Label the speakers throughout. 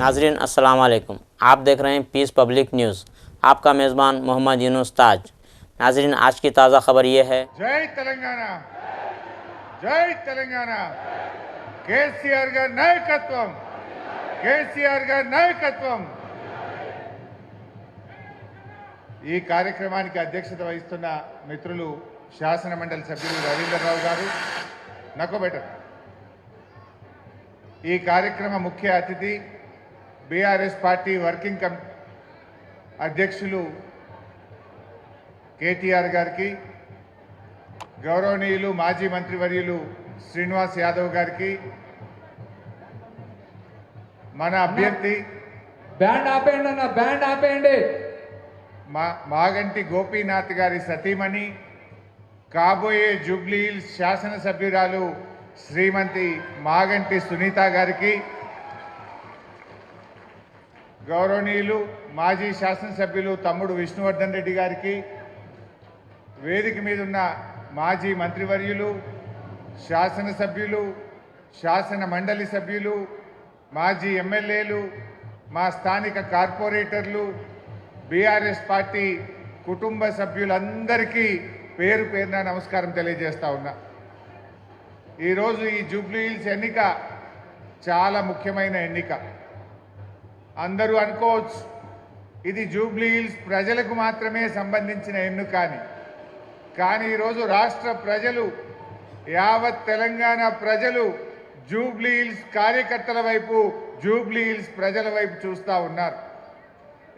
Speaker 1: नाजरीन अस्सलाम वालेकुम। आप देख रहे हैं पीस पब्लिक न्यूज़। आपका मेज़बान मोहम्मद यूनुस ताज। नाजरीन आज की ताज़ा खबर ये है,
Speaker 2: जय तेलंगाना, जय तेलंगाना। केसीआर गाరి నాయకత్వం, కేసీఆర్ గారి నాయకత్వం। ఈ కార్యక్రమానికి అధ్యక్షత వహిస్తున్న మిత్రులు శాసన మండలి సభ్యులు రవీంద్రరావు గారు, నకోబెటర్। ఈ కార్యక్రమ ముఖ్య అతిథి బీఆర్ఎస్ పార్టీ వర్కింగ్ అధ్యక్షులు కేటీఆర్ గారికి, గౌరవనీయులు మాజీ మంత్రివర్యులు శ్రీనివాస్ యాదవ్ గారికి, మన అభ్యర్థి
Speaker 3: బ్యాండ్ ఆపేయండి అన్న, బ్యాండ్ ఆపేయండి,
Speaker 2: మాగంటి గోపీనాథ్ గారి సతీమణి, కాబోయే జూబ్లీ హిల్స్ శాసనసభ్యురాలు శ్రీమతి మాగంటి సునీత గారికి, గౌరవనీయులు మాజీ శాసనసభ్యులు తమ్ముడు విష్ణువర్ధన్ రెడ్డి గారికి, వేదిక మీద ఉన్న మాజీ మంత్రివర్యులు, శాసనసభ్యులు, శాసన మండలి సభ్యులు, మాజీ ఎమ్మెల్యేలు, మా స్థానిక కార్పొరేటర్లు, బీఆర్ఎస్ పార్టీ కుటుంబ సభ్యులందరికీ పేరు పేరున నమస్కారం తెలియజేస్తా ఉన్నా। ఈరోజు ఈ జూబ్లీ హిల్స్ ఎన్నిక చాలా ముఖ్యమైన ఎన్నిక। అందరూ అనుకోవచ్చు ఇది జూబ్లీ హిల్స్ ప్రజలకు మాత్రమే సంబంధించిన ఎన్నిక అని, కానీ ఈరోజు రాష్ట్ర ప్రజలు, యావత్ తెలంగాణ ప్రజలు జూబ్లీ హిల్స్ కార్యకర్తల వైపు, జూబ్లీ హిల్స్ ప్రజల వైపు చూస్తూ ఉన్నారు।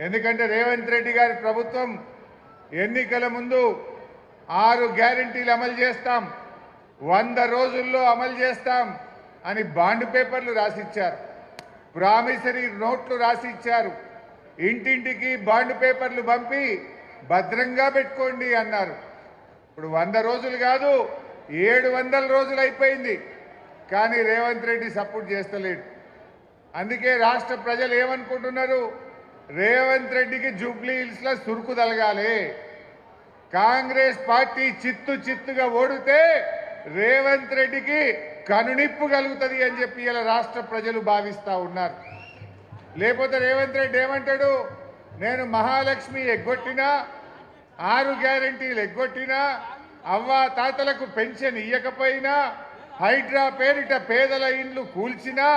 Speaker 2: ఎందుకంటే రేవంత్ రెడ్డి గారి ప్రభుత్వం ఎన్నికల ముందు 6 గ్యారెంటీలు అమలు చేస్తాం, 100 రోజుల్లో అమలు చేస్తాం అని బాండ్ పేపర్లు రాసిచ్చారు, ప్రామిసరీ నోట్లు రాసిచ్చారు, ఇంటింటికి బాండ్ పేపర్లు పంపి భద్రంగా పెట్టుకోండి అన్నారు। ఇప్పుడు 100 రోజులు కాదు, 700 రోజులు అయిపోయింది, కానీ రేవంత్ రెడ్డి సపోర్ట్ చేస్తలేడు। అందుకే రాష్ట్ర ప్రజలు ఏమనుకుంటున్నారు, రేవంత్ రెడ్డికి జూబ్లీ హిల్స్లో సురుకు తలగాలి, కాంగ్రెస్ పార్టీ చిత్తుగా ఓడితే రేవంత్ రెడ్డికి కనునిప్పు కలుగుతుంది అని చెప్పి ఇలా రాష్ట్ర ప్రజలు భావిస్తూ ఉన్నారు। లేకపోతే రేవంత్ రెడ్డి ఏమంటాడు, నేను మహాలక్ష్మి ఎగ్గొట్టినా, 6 గ్యారెంటీలు ఎగ్గొట్టినా, అవ్వా తాతలకు పెన్షన్ ఇయ్యకపోయినా, హైడ్రా పేరిట పేదల ఇండ్లు కూల్చినా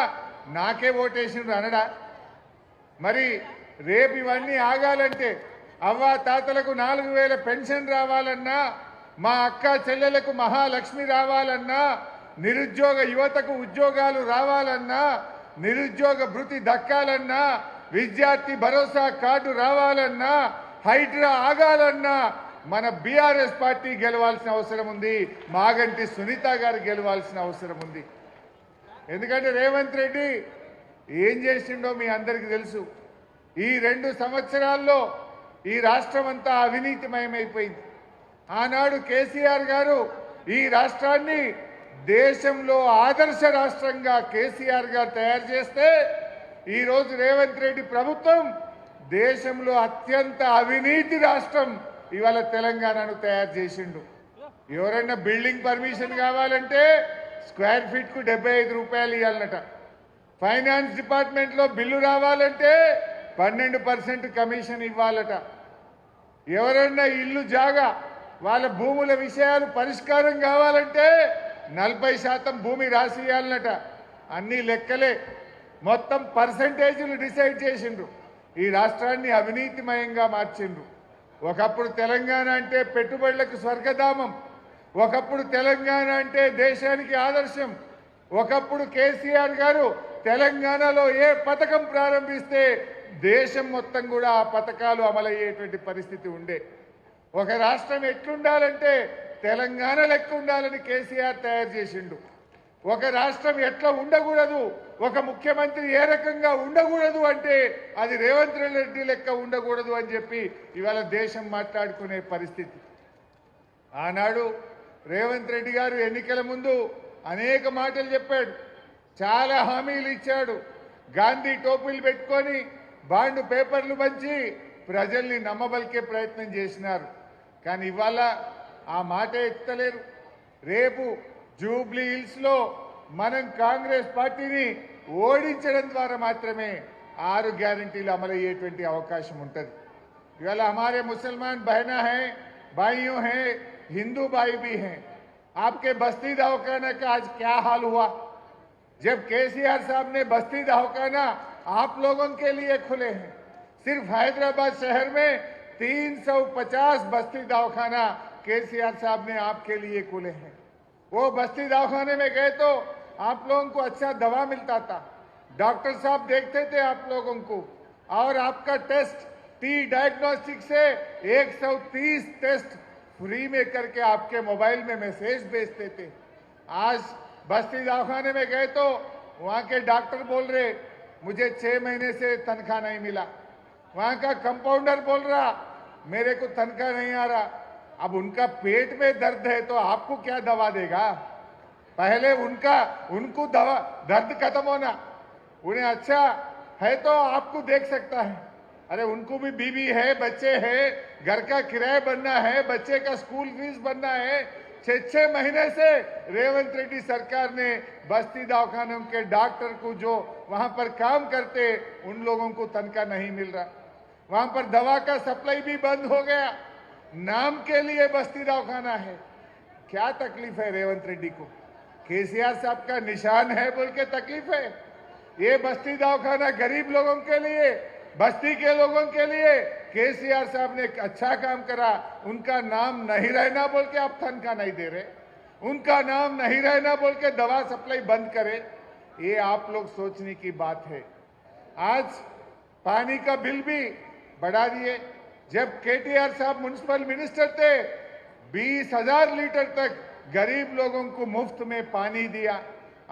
Speaker 2: నాకే ఓటేసిండ్రు అనడా? మరి రేపు ఇవన్నీ ఆగాలంటే, అవ్వా తాతలకు 4000 పెన్షన్ రావాలన్నా, మా అక్క చెల్లెలకు మహాలక్ష్మి రావాలన్నా, నిరుద్యోగ యువతకు ఉద్యోగాలు రావాలన్నా, నిరుద్యోగ భృతి దక్కాలన్నా, విద్యార్థి భరోసా కార్డు రావాలన్నా, హైడ్రా ఆగాలన్నా మన బీఆర్ఎస్ పార్టీ గెలవాల్సిన అవసరం ఉంది, మాగంటి సునీత గారు గెలవాల్సిన అవసరం ఉంది। ఎందుకంటే రేవంత్ రెడ్డి ఏం చేసిండో మీ అందరికీ తెలుసు। ఈ 2 సంవత్సరాల్లో ఈ రాష్ట్రం అంతా అవినీతిమయమైపోయింది। ఆనాడు కేసీఆర్ గారు ఈ రాష్ట్రాన్ని దేశంలో ఆదర్శ రాష్ట్రంగా కేసీఆర్ గారు తయారు చేస్తే, ఈరోజు రేవంత్ రెడ్డి ప్రభుత్వం దేశంలో అత్యంత అవినీతి రాష్ట్రం ఇవాళ తెలంగాణను తయారు చేసిండు। ఎవరైనా బిల్డింగ్ పర్మిషన్ కావాలంటే స్క్వేర్ ఫీట్కు 75 రూపాయలు ఇవ్వాలన్నట, ఫైనాన్స్ డిపార్ట్మెంట్లో బిల్లు రావాలంటే 12% కమిషన్ ఇవ్వాలట, ఎవరైనా ఇల్లు జాగా వాళ్ళ భూముల విషయాలు పరిష్కారం కావాలంటే 40% భూమి రాసి ఇవ్వాలన్నట। అన్ని లెక్కలే, మొత్తం పర్సంటేజీలు డిసైడ్ చేసిండ్రు, ఈ రాష్ట్రాన్ని అవినీతిమయంగా మార్చిండ్రు। ఒకప్పుడు తెలంగాణ అంటే పెట్టుబడులకు స్వర్గధామం, ఒకప్పుడు తెలంగాణ అంటే దేశానికి ఆదర్శం, ఒకప్పుడు కేసీఆర్ గారు తెలంగాణలో ఏ పథకం ప్రారంభిస్తే దేశం మొత్తం కూడా ఆ పథకాలు అమలయ్యేటువంటి పరిస్థితి ఉండే। ఒక రాష్ట్రం ఎట్లుండాలంటే తెలంగాణ లెక్క ఉండాలని కేసీఆర్ తయారు చేసిండు। ఒక రాష్ట్రం ఎట్లా ఉండకూడదు, ఒక ముఖ్యమంత్రి ఏ రకంగా ఉండకూడదు అంటే అది రేవంత్ రెడ్డి లెక్క ఉండకూడదు అని చెప్పి ఇవాళ దేశం మాట్లాడుకునే పరిస్థితి। ఆనాడు రేవంత్ రెడ్డి గారు ఎన్నికల ముందు అనేక మాటలు చెప్పాడు, చాలా హామీలు ఇచ్చాడు, గాంధీ టోపీలు పెట్టుకొని బాండ్ పేపర్లు పంచి ప్రజల్ని నమ్మబలికే ప్రయత్నం చేసినారు, కానీ ఇవాళ ఆ మాట ఎత్తలేరు। రేపు జూబ్లీ హిల్స్లో మనం కాంగ్రెస్ పార్టీని ఓడించడం ద్వారా మాత్రమే 6 గ్యారెంటీలు అమలయ్యేటువంటి అవకాశం ఉంటుంది। इवाला हमारे मुसलमान बहना हैं, भाइयों हैं, हिंदू भाई भी हैं। आपके बस्ती दवाखाना का आज क्या हाल हुआ? जब केसीआर साहब ने बस्ती दवाखाना आप लोगों के लिए खुले हैं। सिर्फ हैदराबाद शहर में 350 बस्ती दवाखाना केसीआर साहब ने आपके लिए खुले हैं। वो बस्ती दवाखाने में गए तो आप लोगों को अच्छा दवा मिलता था, डॉक्टर साहब देखते थे आप लोगों को, और आपका टेस्ट टी डायग्नोस्टिक से 130 टेस्ट फ्री में करके आपके मोबाइल में मैसेज भेजते थे। आज बस्ती दवाखाने में गए तो वहाँ के डॉक्टर बोल रहे मुझे 6 महीने से तनख्वाह नहीं मिला। वहाँ का कंपाउंडर बोल रहा मेरे को तनख्वाह नहीं आ रहा। अब उनका पेट में दर्द है तो आपको क्या दवा देगा? पहले उनको दवा दर्द खत्म होना, उन्हें अच्छा है तो आपको देख सकता है। अरे उनको भी बीवी है, बच्चे हैं, घर का किराया बनना है, बच्चे का स्कूल फीस बनना है। 6 महीने से रेवंत रेड्डी सरकार ने बस्ती दवाखानों के डॉक्टर को जो वहां पर काम करते उन लोगों को तनख्वाह नहीं मिल रहा। वहां पर दवा का सप्लाई भी बंद हो गया। नाम के लिए बस्ती दवाखाना है। क्या तकलीफ है रेवंत रेड्डी को? केसीआर साहब का निशान है बोल के तकलीफ है। ये बस्ती दवाखाना गरीब लोगों के लिए, बस्ती के लोगों के लिए केसीआर साहब ने एक अच्छा काम करा। उनका नाम नहीं रहना बोल के आप तनख्वाह नहीं दे रहे, उनका नाम नहीं रहना बोल के दवा सप्लाई बंद करे। ये आप लोग सोचने की बात है। आज पानी का बिल भी बढ़ा दिए। जब केटीआर साहब म्युनिसिपल मिनिस्टर थे 20,000 लीटर तक गरीब लोगों को मुफ्त में पानी दिया।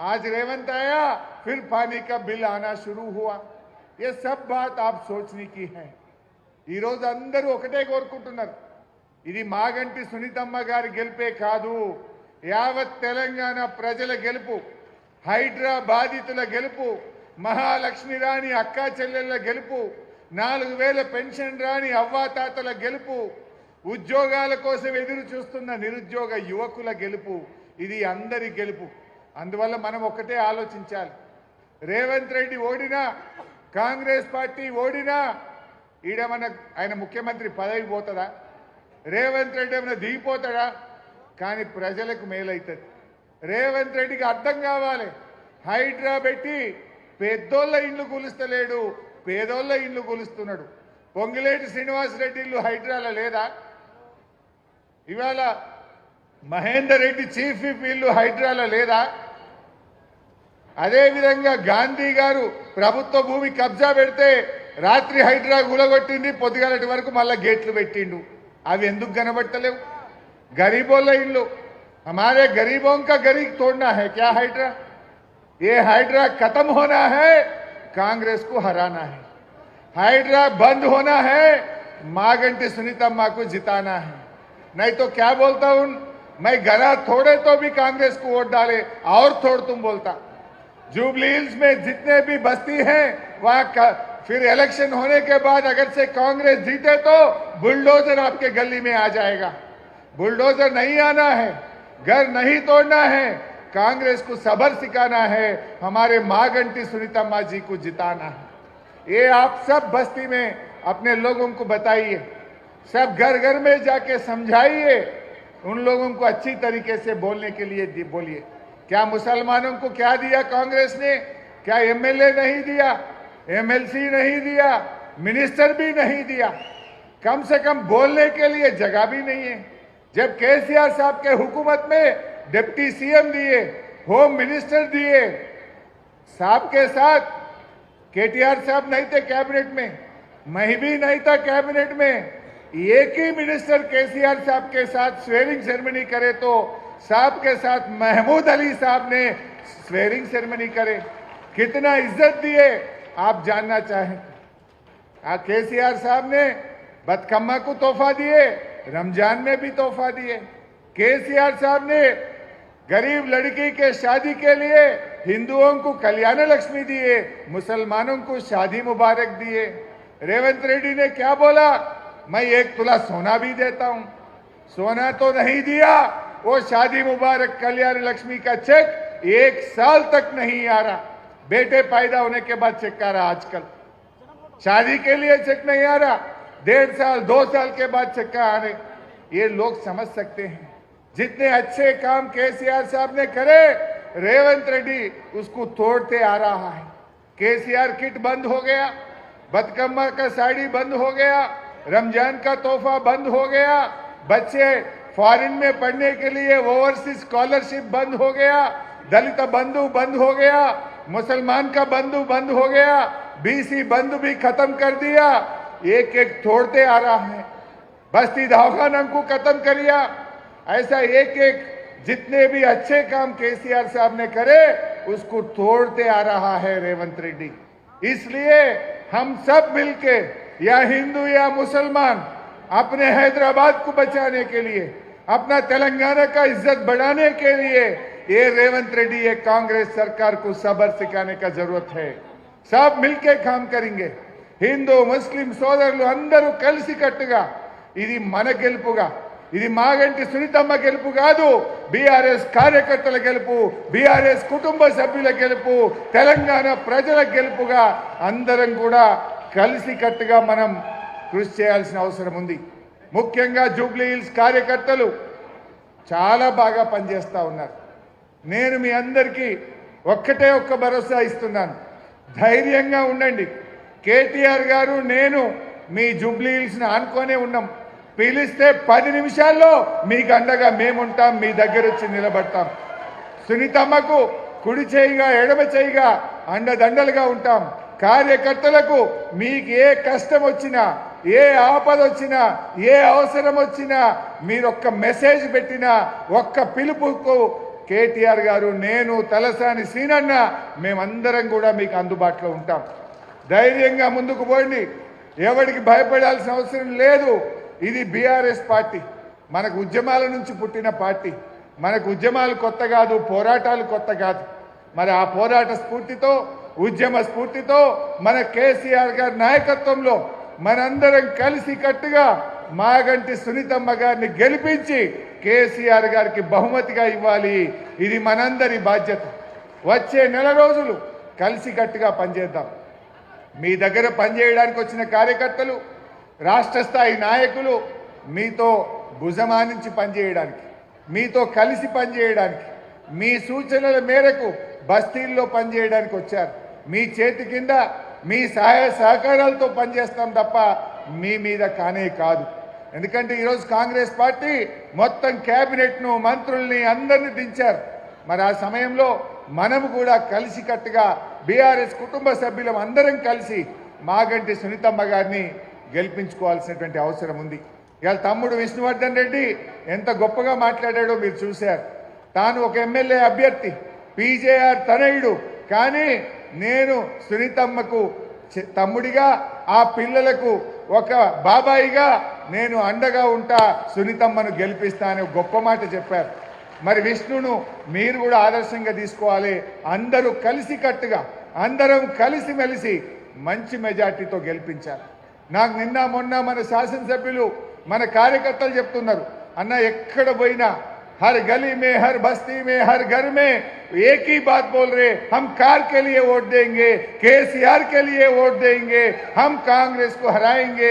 Speaker 2: आज रेवंत आया फिर पानी का बिल आना शुरू हुआ। ये सब बात आप सोचने की है। ఈ రోజు అందరూ ఒకటే కోరుకుంటున్నారు, ఇది మాగంటి సునీతమ్మ గారి గెలుపే కాదు, యావత్ తెలంగాణ ప్రజల గెలుపు, హైడ్రా బాధితుల గెలుపు, మహాలక్ష్మి రాణి అక్కా చెల్లెళ్ళ గెలుపు, 4000 పెన్షన్ రాణి అవ్వాతాతల గెలుపు, ఉద్యోగాల కోసం ఎదురు చూస్తున్న నిరుద్యోగ యువకుల గెలుపు, ఇది అందరి గెలుపు। అందువల్ల మనం ఒకటే ఆలోచించాలి, రేవంత్ రెడ్డి ఓడినా, కాంగ్రెస్ పార్టీ ఓడినా ఈడమన్న ఆయన ముఖ్యమంత్రి పదవి పోతుందా? రేవంత్ రెడ్డి ఏమైనా దిగిపోతాడా? కానీ ప్రజలకు మేలైతుంది। రేవంత్ రెడ్డికి అర్థం కావాలి, హైడ్రా పెట్టి పెద్దోళ్ళ ఇల్లు కూలుస్తలేడు, పేదోళ్ళ ఇల్లు కూలుస్తున్నాడు। పొంగిలేటి శ్రీనివాసరెడ్డి ఇల్లు హైడ్రాలో లేదా? ఇవాళ మహేందర్ రెడ్డి చీఫ్ విప్ ఇల్లు హైడ్రాలో లేదా? అదేవిధంగా గాంధీ గారు ప్రభుత్వ భూమి కబ్జా పెడితే రాత్రి హైడ్రా గులగొట్టింది, పొద్దుగాలటి వరకు మళ్ళా గేట్లు పెట్టిండు। అవి ఎందుకు కనబట్టలేవు? గరీబోళ్ళ ఇల్లు, हमारे गरीबों का गरीब तोड़ना है क्या हाइड्रा? ये हाइड्रा खत्म होना है, कांग्रेस को हराना है। हाइड्रा बंद होना है, मागंटी सुनीतम्मा को जिताना है। नहीं तो क्या बोलता हूं मैं, घरा थोड़े तो भी कांग्रेस को वोट डाले और थोड़ तुम बोलता। जुबली हिल्स में जितने भी बस्ती हैं वहां फिर इलेक्शन होने के बाद अगर से कांग्रेस जीते तो बुलडोजर आपके गली में आ जाएगा। बुलडोजर नहीं आना है, घर नहीं तोड़ना है, कांग्रेस को सबर सिखाना है, हमारे मागंटी सुनीतम्मा जी को जिताना है। ये आप सब बस्ती में अपने लोगों को बताइए, सब घर घर में जाके समझाइए, उन लोगों को अच्छी तरीके से बोलने के लिए बोलिए। क्या मुसलमानों को क्या दिया कांग्रेस ने? क्या एमएलए नहीं दिया, एमएलसी नहीं दिया, मिनिस्टर भी नहीं दिया? कम से कम बोलने के लिए जगह भी नहीं है। जब केसीआर साहब के हुकूमत में डिप्टी सीएम दिए, होम मिनिस्टर दिए, साहब के साथ केटीआर साहब नहीं थे कैबिनेट में, मैं भी नहीं था कैबिनेट में, एक ही मिनिस्टर केसीआर साहब के साथ स्वेरिंग सेरेमनी करे तो साहब के साथ महमूद अली साहब ने स्वेरिंग सेरेमनी करे। कितना इज्जत दिए आप जानना चाहें। केसीआर साहब ने बतकम्मा को तोहफा दिए, रमजान में भी तोहफा दिए। केसीआर साहब ने गरीब लड़की के शादी के लिए हिंदुओं को कल्याण लक्ष्मी दिए, मुसलमानों को शादी मुबारक दिए। रेवंत रेड्डी ने क्या बोला, मैं 1 तोला सोना भी देता हूं। सोना तो नहीं दिया, वो शादी मुबारक कल्याण लक्ष्मी का चेक 1 साल तक नहीं आ रहा। बेटे पैदा होने के बाद चेक आ रहा आजकल। शादी के लिए चेक नहीं आ रहा, 1.5 साल 2 साल के बाद चेक का आने, ये लोग समझ सकते हैं। जितने अच्छे काम केसीआर साहब ने करे, रेवंत रेड्डी उसको तोड़ते आ रहा है। केसीआर किट बंद हो गया, बदकम्मा का साड़ी बंद हो गया, रमजान का तोहफा बंद हो गया, बच्चे फॉरेन में पढ़ने के लिए ओवरसीज स्कॉलरशिप बंद हो गया, दलित बंधु बंद हो गया, मुसलमान का बंधु बंद हो गया, बीसी बंधु भी खत्म कर दिया। एक एक तोड़ते आ रहा है। बस्ती दवाखाना को खत्म कर दिया। ऐसा एक एक जितने भी अच्छे काम केसीआर साहब ने करे उसको तोड़ते आ रहा है रेवंत रेड्डी। इसलिए हम सब मिलके, या हिंदू या मुसलमान, अपने हैदराबाद को बचाने के लिए, अपना तेलंगाना का इज्जत बढ़ाने के लिए ये रेवंत रेड्डी, ये कांग्रेस सरकार को सब्र सिखाने का जरूरत है। सब मिलके काम करेंगे। हिंदू मुस्लिम సోదరులు అందరూ కలిసి కట్టుగా, ఇది మన గెలుపుగా, ఇది మాగంటి సునీతమ్మ గెలుపు కాదు, బీఆర్ఎస్ కార్యకర్తల గెలుపు, బీఆర్ఎస్ కుటుంబ సభ్యుల గెలుపు, తెలంగాణ ప్రజల గెలుపుగా అందరం కూడా కలిసి కట్టుగా మనం కృషి చేయాల్సిన అవసరం ఉంది. ముఖ్యంగా జూబ్లీ హిల్స్ కార్యకర్తలు చాలా బాగా పనిచేస్తా ఉన్నారు. నేను మీ అందరికీ ఒక్కటే ఒక్క భరోసా ఇస్తున్నాను, ధైర్యంగా ఉండండి. కేటీఆర్ గారు నేను మీ జూబ్లీ హిల్స్ని ఆనుకొనే ఉన్నాం. పిలిస్తే 10 నిమిషాల్లో మీకు అండగా మేముంటాం, మీ దగ్గర వచ్చి నిలబడతాం. సునీతమ్మకు కుడి చేయిగా ఎడమ చేయిగా అండదండలుగా ఉంటాం. కార్యకర్తలకు మీకు ఏ కష్టం వచ్చినా, ఏ ఆపద వచ్చినా, ఏ అవసరం వచ్చినా, మీరు ఒక్క మెసేజ్ పెట్టినా, ఒక్క పిలుపుకు కేటీఆర్ గారు, నేను, తలసాని సీనన్న మేమందరం కూడా మీకు అందుబాటులో ఉంటాం. ధైర్యంగా ముందుకు పోండి. ఎవరికి భయపడాల్సిన అవసరం లేదు. ఇది బీఆర్ఎస్ పార్టీ, మనకు ఉద్యమాల నుంచి పుట్టిన పార్టీ. మనకు ఉద్యమాలు కొత్త కాదు, పోరాటాలు కొత్త కాదు. మరి ఆ పోరాట స్ఫూర్తితో, ఉద్యమ స్ఫూర్తితో మన కేసీఆర్ గారి నాయకత్వంలో మనందరం కలిసి కట్టుగా మాగంటి సునీతమ్మ గారిని గెలిపించి కేసీఆర్ గారికి బహుమతిగా ఇవ్వాలి. ఇది మనందరి బాధ్యత. వచ్చే నెల రోజులు కలిసి కట్టుగా పనిచేద్దాం. మీ దగ్గర పనిచేయడానికి వచ్చిన కార్యకర్తలు, రాష్ట్ర స్థాయి నాయకులు మీతో భుజమానించి పనిచేయడానికి, మీతో కలిసి పనిచేయడానికి, మీ సూచనల మేరకు బస్తీల్లో పనిచేయడానికి వచ్చారు. మీ చేతి కింద మీ సహాయ సహకారాలతో పనిచేస్తాం తప్ప మీ మీద కానే కాదు. ఎందుకంటే ఈరోజు కాంగ్రెస్ పార్టీ మొత్తం క్యాబినెట్ను, మంత్రుల్ని అందరినీ దించారు. మరి ఆ సమయంలో మనము కూడా కలిసి కట్టుగా బీఆర్ఎస్ కుటుంబ సభ్యులం అందరం కలిసి మాగంటి సునీతమ్మ గారిని గెలిపించుకోవాల్సినటువంటి అవసరం ఉంది. ఇవాళ తమ్ముడు విష్ణువర్ధన్ రెడ్డి ఎంత గొప్పగా మాట్లాడాడో మీరు చూశారు. తాను ఒక ఎమ్మెల్యే అభ్యర్థి, పీజేఆర్ తనయుడు, కానీ నేను సునీతమ్మకు తమ్ముడిగా, ఆ పిల్లలకు ఒక బాబాయిగా నేను అండగా ఉంటా, సునీతమ్మను గెలిపిస్తా అని గొప్ప మాట చెప్పారు. మరి విష్ణును మీరు కూడా ఆదర్శంగా తీసుకోవాలి. అందరూ కలిసి కట్టుగా, అందరం కలిసిమెలిసి మంచి మెజార్టీతో గెలిపించారు. నాకు నిన్న మొన్న మన శాసనసభ్యులు, మన కార్యకర్తలు చెప్తున్నారు, అన్న ఎక్కడ పోయినా हर गली में, हर बस्ती में, हर घर में एक ही बात बोल रहे, हम कार के लिए वोट देंगे, केसीआर के लिए वोट देंगे, हम कांग्रेस को हराएंगे।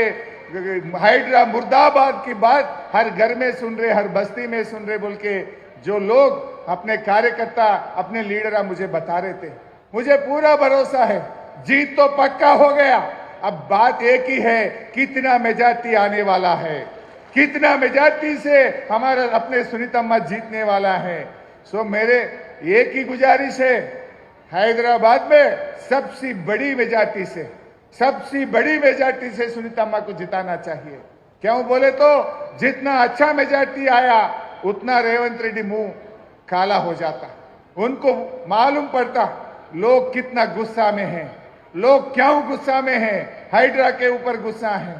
Speaker 2: हाइड्रा मुर्दाबाद की बात हर घर में सुन रहे, हर बस्ती में सुन रहे बोल के जो लोग अपने कार्यकर्ता, अपने लीडर मुझे बता रहे थे। मुझे पूरा भरोसा है जीत तो पक्का हो गया। अब बात एक ही है, कितना मेजॉरिटी आने वाला है, कितना मेजॉरिटी से हमारा अपने सुनीतम्मा जीतने वाला है। सो मेरे एक ही गुजारिश है, हैदराबाद में सबसे बड़ी मेजॉरिटी से सुनीतम्मा को जिताना चाहिए। क्यों बोले तो जितना अच्छा मेजॉरिटी आया उतना रेवंत रेड्डी मुंह काला हो जाता। उनको मालूम पड़ता लोग कितना गुस्सा में हैं, लोग क्यों गुस्सा में हैं, हाइड्रा के ऊपर गुस्सा है,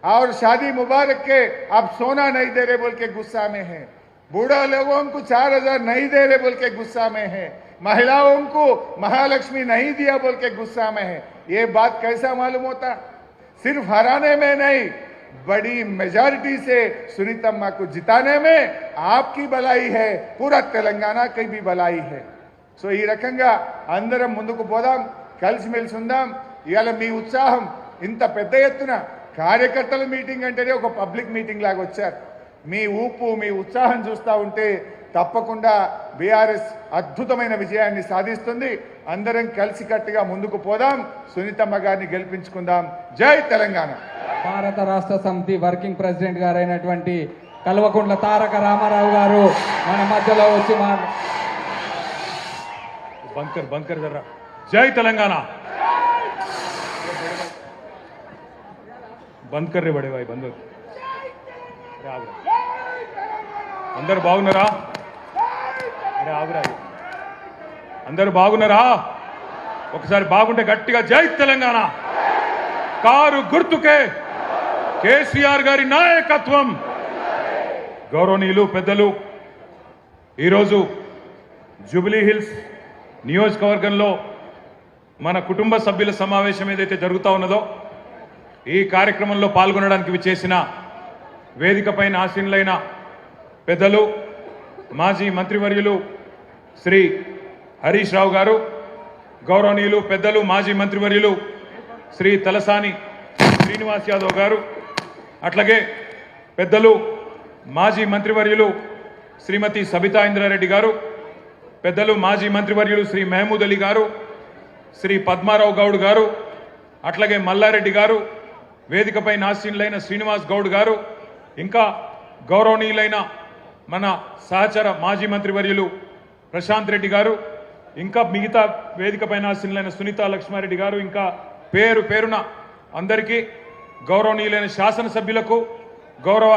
Speaker 2: और शादी मुबारक के अब सोना नहीं दे रहे बोल के गुस्सा में है, बूढ़ा लोगों को 4000 नहीं दे रहे बोल के गुस्सा में है, महिलाओं को महालक्ष्मी नहीं दिया बोल के गुस्सा में है। ये बात कैसा मालूम होता? सिर्फ हराने में नहीं, बड़ी मेजॉरिटी से सुनीतम्मा को जिताने में आपकी भलाई है, पूरा तेलंगाना की भी भलाई है। సో ఈ రకంగా అందరం ముందుకు పోదాం, కలిసిమెలిసి ఉందాం. ఇవాళ మీ ఉత్సాహం ఇంత పెద్ద ఎత్తున కార్యకర్తల మీటింగ్ అంటేనే ఒక పబ్లిక్ మీటింగ్ లాగా వచ్చారు. మీ ఊపు మీ ఉత్సాహం చూస్తూ ఉంటే తప్పకుండా బీఆర్ఎస్ అద్భుతమైన విజయాన్ని సాధిస్తుంది. అందరం కలిసికట్టుగా ముందుకు పోదాం, సునీతమ్మ గారిని గెలిపించుకుందాం. జై తెలంగాణ.
Speaker 3: భారత రాష్ట్ర సమితి వర్కింగ్ ప్రెసిడెంట్ గారైనటువంటి కల్వకుంట్ల తారక రామారావు గారు మన మధ్యలో వచ్చి
Speaker 4: బంకర్ జర్రా. జై తెలంగాణ. బంద్ కర్రే బడే భాయ్ బంద్. అందరు బాగున్నారా? అరే ఆగురా. అందరు బాగున్నారా? ఒకసారి బాగుంటే గట్టిగా జై తెలంగాణ. కారు గుర్తుకే కేసీఆర్ గారి నాయకత్వం. గౌరవనీయులు పెద్దలు, ఈరోజు జూబ్లీ హిల్స్ నియోజకవర్గంలో మన కుటుంబ సభ్యుల సమావేశం ఏదైతే జరుగుతూ ఉన్నదో, ఈ కార్యక్రమంలో పాల్గొనడానికి విచ్చేసిన వేదికపైన ఆసీనులైన పెద్దలు, మాజీ మంత్రివర్యులు శ్రీ హరీష్ రావు గారు, గౌరవనీయులు పెద్దలు మాజీ మంత్రివర్యులు శ్రీ తలసాని శ్రీనివాస్ యాదవ్ గారు, అట్లాగే పెద్దలు మాజీ మంత్రివర్యులు శ్రీమతి సబితా ఇంద్రారెడ్డి గారు, పెద్దలు మాజీ మంత్రివర్యులు శ్రీ మహమూద్ అలీ గారు, శ్రీ పద్మారావు గౌడ్ గారు, అట్లాగే మల్లారెడ్డి గారు, వేదికపై ఆసీనులైన శ్రీనివాస్ గౌడ్ గారు, ఇంకా గౌరవనీయులైన మన సహచర మాజీ మంత్రివర్యులు ప్రశాంత్ రెడ్డి గారు, ఇంకా మిగతా వేదికపై ఆసీనులైన సునీత లక్ష్మారెడ్డి గారు, ఇంకా పేరు పేరున అందరికీ, గౌరవనీయులైన శాసనసభ్యులకు, గౌరవ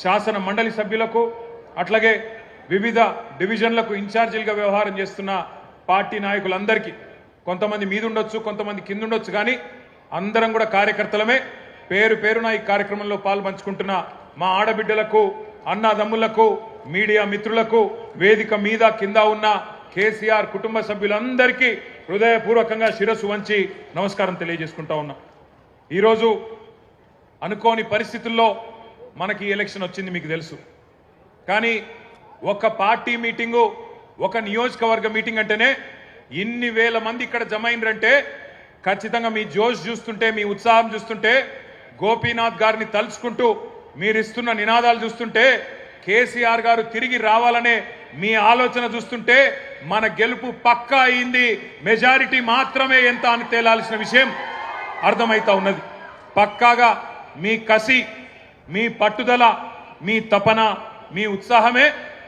Speaker 4: శాసన మండలి సభ్యులకు, అట్లాగే వివిధ డివిజన్లకు ఇన్ఛార్జీలుగా వ్యవహారం చేస్తున్న పార్టీ నాయకులందరికీ, కొంతమంది మీదుండొచ్చు కొంతమంది కిందుండొచ్చు, కానీ అందరం కూడా కార్యకర్తలమే. పేరు పేరున ఈ కార్యక్రమంలో పాల్పంచుకుంటున్న మా ఆడబిడ్డలకు, అన్నదమ్ములకు, మీడియా మిత్రులకు, వేదిక మీద కింద ఉన్న కేసీఆర్ కుటుంబ సభ్యులందరికీ హృదయపూర్వకంగా శిరస్సు వంచి నమస్కారం తెలియజేసుకుంటా ఉన్నా. ఈరోజు అనుకోని పరిస్థితుల్లో మనకి ఎలక్షన్ వచ్చింది, మీకు తెలుసు. కానీ ఒక పార్టీ మీటింగు, ఒక నియోజకవర్గ మీటింగ్ అంటేనే ఇన్ని వేల మంది ఇక్కడ జమ అయినరంటే ఖచ్చితంగా మీ జోష్ చూస్తుంటే, మీ ఉత్సాహం చూస్తుంటే, గోపీనాథ్ గారిని తలుచుకుంటూ మీరు ఇస్తున్న నినాదాలు చూస్తుంటే, కేసీఆర్ గారు తిరిగి రావాలనే మీ ఆలోచన చూస్తుంటే మన గెలుపు పక్కా అయింది. మెజారిటీ మాత్రమే ఎంత అని తేలాల్సిన విషయం అర్థమైతా ఉన్నది. పక్కాగా మీ కసి, మీ పట్టుదల, మీ తపన, మీ ఉత్సాహమే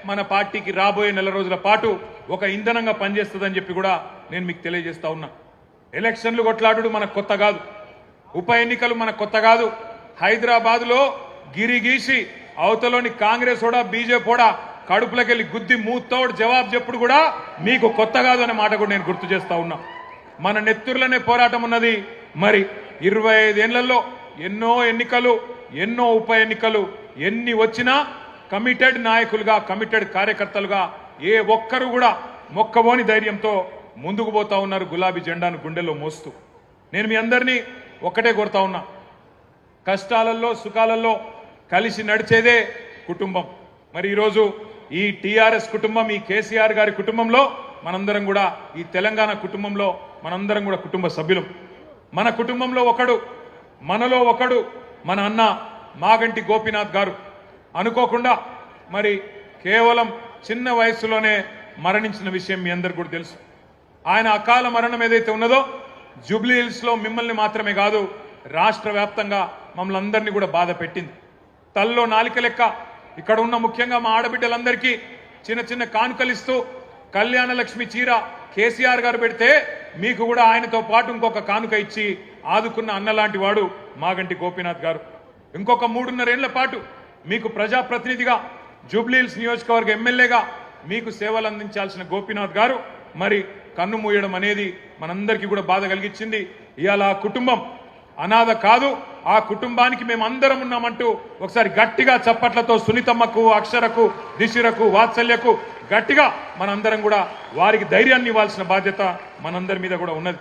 Speaker 4: మన పార్టీకి రాబోయే నెల రోజుల పాటు ఒక ఇంధనంగా పనిచేస్తుందని చెప్పి కూడా నేను మీకు తెలియజేస్తా ఉన్నా. ఎలక్షన్లు కొట్లాడు మనకు కొత్త కాదు, ఉప ఎన్నికలు మనకు కొత్త కాదు. హైదరాబాద్లో గిరిగీసి అవతలోని కాంగ్రెస్ కూడా బీజేపీ కూడా కడుపులకెళ్ళి గుద్ది మూతోడు జవాబు చెప్పుడు కూడా మీకు కొత్త కాదు అనే మాట కూడా నేను గుర్తు చేస్తా ఉన్నా. మన నెత్తుర్లనే పోరాటం ఉన్నది. మరి 25 ఏళ్లలో ఎన్నో ఎన్నికలు, ఎన్నో ఉప ఎన్నికలు, ఎన్ని వచ్చినా కమిటెడ్ నాయకులుగా, కమిటెడ్ కార్యకర్తలుగా ఏ ఒక్కరు కూడా మొక్కబోని ధైర్యంతో ముందుకు పోతా ఉన్నారు, గులాబీ జెండాను గుండెల్లో మోస్తూ. నేను మీ అందరినీ ఒక్కటే కోరుతా ఉన్నా, కష్టాలలో సుఖాలలో కలిసి నడిచేదే కుటుంబం. మరి ఈరోజు ఈ టీఆర్ఎస్ కుటుంబం, ఈ కేసీఆర్ గారి కుటుంబంలో మనందరం కూడా, ఈ తెలంగాణ కుటుంబంలో మనందరం కూడా కుటుంబ సభ్యులం. మన కుటుంబంలో ఒకడు, మనలో ఒకడు మన అన్న మాగంటి గోపీనాథ్ గారు అనుకోకుండా మరి కేవలం చిన్న వయసులోనే మరణించిన విషయం మీ అందరికీ కూడా తెలుసు. ఆయన అకాల మరణం ఏదైతే ఉన్నదో జూబ్లీ హిల్స్లో మిమ్మల్ని మాత్రమే కాదు, రాష్ట్ర వ్యాప్తంగా మమ్మల్ని అందరినీ కూడా బాధ పెట్టింది. తల్లో నాలిక లెక్క ఇక్కడ ఉన్న ముఖ్యంగా మా ఆడబిడ్డలందరికీ చిన్న చిన్న కానుకలు ఇస్తూ కళ్యాణ లక్ష్మి చీర కేసీఆర్ గారు పెడితే మీకు కూడా ఆయనతో పాటు ఇంకొక కానుక ఇచ్చి ఆదుకున్న అన్నలాంటి వాడు మాగంటి గోపీనాథ్ గారు. ఇంకొక 3.5 ఏళ్ల పాటు మీకు ప్రజాప్రతినిధిగా, జూబ్లీ హిల్స్ నియోజకవర్గ ఎమ్మెల్యేగా మీకు సేవలు అందించాల్సిన గోపీనాథ్ గారు మరి కన్ను మూయడం అనేది మనందరికీ కూడా బాధ కలిగించింది. ఇవాళ ఆ కుటుంబం అనాథ కాదు, ఆ కుటుంబానికి మేమందరం ఉన్నామంటూ ఒకసారి గట్టిగా చప్పట్లతో సునీతమ్మకు, అక్షరకు, దిశిరకు, వాత్సల్యకు గట్టిగా మనందరం కూడా వారికి ధైర్యాన్ని ఇవ్వాల్సిన బాధ్యత మనందరి మీద కూడా ఉన్నది.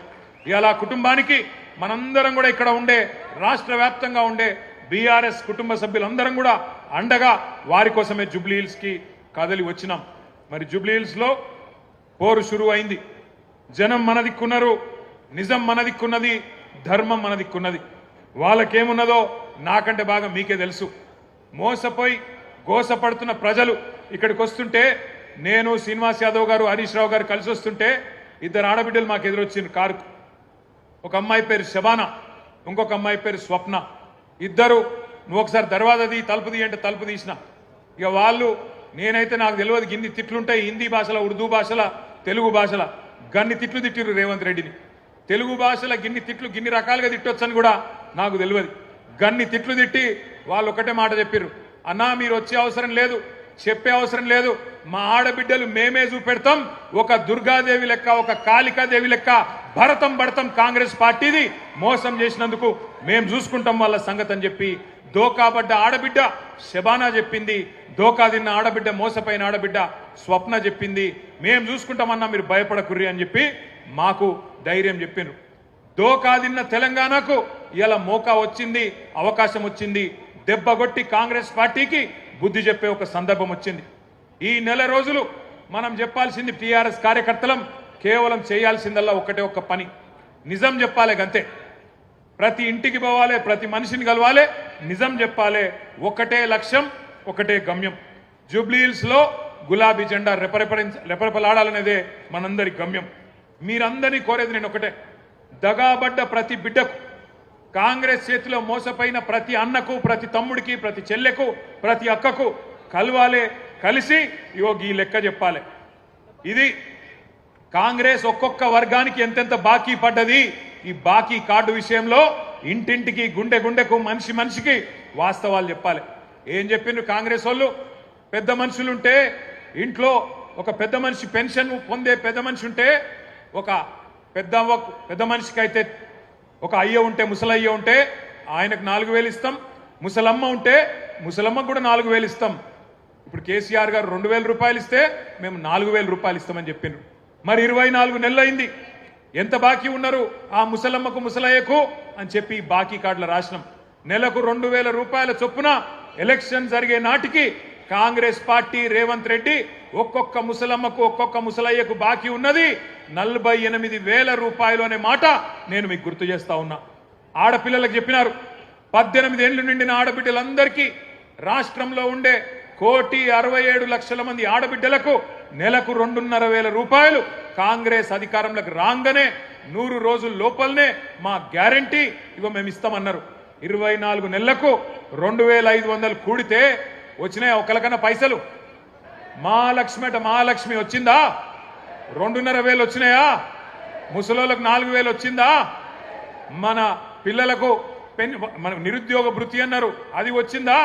Speaker 4: ఇవాళ ఆ కుటుంబానికి మనందరం కూడా ఇక్కడ ఉండే, రాష్ట్ర వ్యాప్తంగా ఉండే బీఆర్ఎస్ కుటుంబ సభ్యులందరం కూడా అండగా వారి కోసమే జూబ్లీ హిల్స్కి కదలి వచ్చినాం. మరి జూబ్లీ హిల్స్లో పోరు షురు అయింది. జనం మన దిక్కున్నారు, నిజం మన దిక్కున్నది, ధర్మం మన దిక్కున్నది. వాళ్ళకేమున్నదో నాకంటే బాగా మీకే తెలుసు. మోసపోయి గోసపడుతున్న ప్రజలు ఇక్కడికి వస్తుంటే, నేను శ్రీనివాస్ యాదవ్ గారు హరీష్ రావు గారు కలిసి వస్తుంటే ఇద్దరు ఆడబిడ్డలు మాకు ఎదురొచ్చింది కారుకు. ఒక అమ్మాయి పేరు శబానా, ఇంకొక అమ్మాయి పేరు స్వప్న. ఇద్దరు నువ్వు ఒకసారి దర్వాజా తీ, తలుపు తీ అంటే తలుపు తీసిన. ఇక వాళ్ళు, నేనైతే నాకు తెలియదు గిన్ని తిట్లుంటాయి హిందీ భాషలో, ఉర్దూ భాషల, తెలుగు భాషల గన్ని తిట్లు తిట్టిరు రేవంత్ రెడ్డిని. తెలుగు భాషలో గిన్ని తిట్లు గిన్ని రకాలుగా తిట్టొచ్చని కూడా నాకు తెలియదు. గన్ని తిట్లు తిట్టి వాళ్ళు ఒకటే మాట చెప్పిర్రు, అన్నా మీరు వచ్చే అవసరం లేదు, చెప్పే అవసరం లేదు, మా ఆడబిడ్డలు మేమే చూపెడతాం, ఒక దుర్గాదేవి లెక్క, ఒక కాళికాదేవి లెక్క భరతం భరతం కాంగ్రెస్ పార్టీది, మోసం చేసినందుకు మేము చూసుకుంటాం వాళ్ళ సంగతి అని చెప్పి దోకాబడ్డ ఆడబిడ్డ శబానా చెప్పింది. దోకా తిన్న ఆడబిడ్డ, మోసపోయిన ఆడబిడ్డ స్వప్న చెప్పింది, మేము చూసుకుంటామన్నా మీరు భయపడకుర్రి అని చెప్పి మాకు ధైర్యం చెప్పిండ్రు. దోకా తిన్న తెలంగాణకు ఇలా మోకా వచ్చింది, అవకాశం వచ్చింది. దెబ్బగొట్టి కాంగ్రెస్ పార్టీకి బుద్ధి చెప్పే ఒక సందర్భం వచ్చింది. ఈ నెల రోజులు మనం చెప్పాల్సింది టీఆర్ఎస్ కార్యకర్తలం కేవలం చేయాల్సిందల్లా ఒకటే ఒక్క పని, నిజం చెప్పాలి గంతే. ప్రతి ఇంటికి పోవాలి, ప్రతి మనిషిని కలవాలి, నిజం చెప్పాలి. ఒకటే లక్ష్యం, ఒకటే గమ్యం. జూబ్లీ హిల్స్ లో గులాబీ జెండా రెపరెపలాడాలనేదే మనందరి గమ్యం. మీరందరినీ కోరేది నేను ఒకటే, దగాబడ్డ ప్రతి బిడ్డకు, కాంగ్రెస్ చేతిలో మోసపోయిన ప్రతి అన్నకు, ప్రతి తమ్ముడికి, ప్రతి చెల్లెకు, ప్రతి అక్కకు కలవాలే, కలిసి ఇగో ఈ లెక్క చెప్పాలి. ఇది కాంగ్రెస్ ఒక్కొక్క వర్గానికి ఎంతెంత బాకీ పడ్డది, ఈ బాకీ కార్డు విషయంలో ఇంటింటికి, గుండె గుండెకు, మనిషి మనిషికి వాస్తవాలు చెప్పాలి. ఏం చెప్పిండ్రు కాంగ్రెస్ వాళ్ళు, పెద్ద మనుషులుంటే ఇంట్లో ఒక పెద్ద మనిషి పెన్షన్ పొందే పెద్ద మనిషి ఉంటే, ఒక పెద్ద మనిషికి అయితే ఒక అయ్య ఉంటే, ముసలయ్య ఉంటే ఆయనకు 4,000 ఇస్తాం, ముసలమ్మ ఉంటే ముసలమ్మకు కూడా 4,000 ఇస్తాం. ఇప్పుడు కేసీఆర్ గారు 2,000 రూపాయలు ఇస్తే మేము 4,000 రూపాయలు ఇస్తామని చెప్పిండ్రు. మరి 24 నెలలు అయింది, ఎంత బాకీ ఉన్నారు ఆ ముసలమ్మకు, ముసలయ్యకు అని చెప్పి బాకీ కార్డుల రాసినాం. నెలకు 2,000 రూపాయల చొప్పున ఎలక్షన్ జరిగే నాటికి కాంగ్రెస్ పార్టీ, రేవంత్ రెడ్డి ఒక్కొక్క ముసలమ్మకు, ఒక్కొక్క ముసలయ్యకు బాకీ ఉన్నది 48,000 రూపాయలు అనే మాట నేను మీకు గుర్తు చేస్తా ఉన్నా. ఆడపిల్లలకు చెప్పినారు, 18 ఏళ్లు నిండిన ఆడబిడ్డలందరికీ రాష్ట్రంలో ఉండే 1,67,00,000 మంది ఆడబిడ్డలకు నెలకు 2,500 రూపాయలు కాంగ్రెస్ అధికారంలోకి రాగానే 100 రోజుల లోపలనే మా గ్యారంటీ ఇగో మేము ఇస్తామన్నారు. 24 నెలలకు 2,500 కూడితే వచ్చినాయి ఒకరికన్నా పైసలు? మహాలక్ష్మి వచ్చిందా? 2,500 వచ్చినాయా? ముసలోళ్ళకు 4,000 వచ్చిందా? మన పిల్లలకు మన నిరుద్యోగ భృతి అన్నారు, అది వచ్చిందా?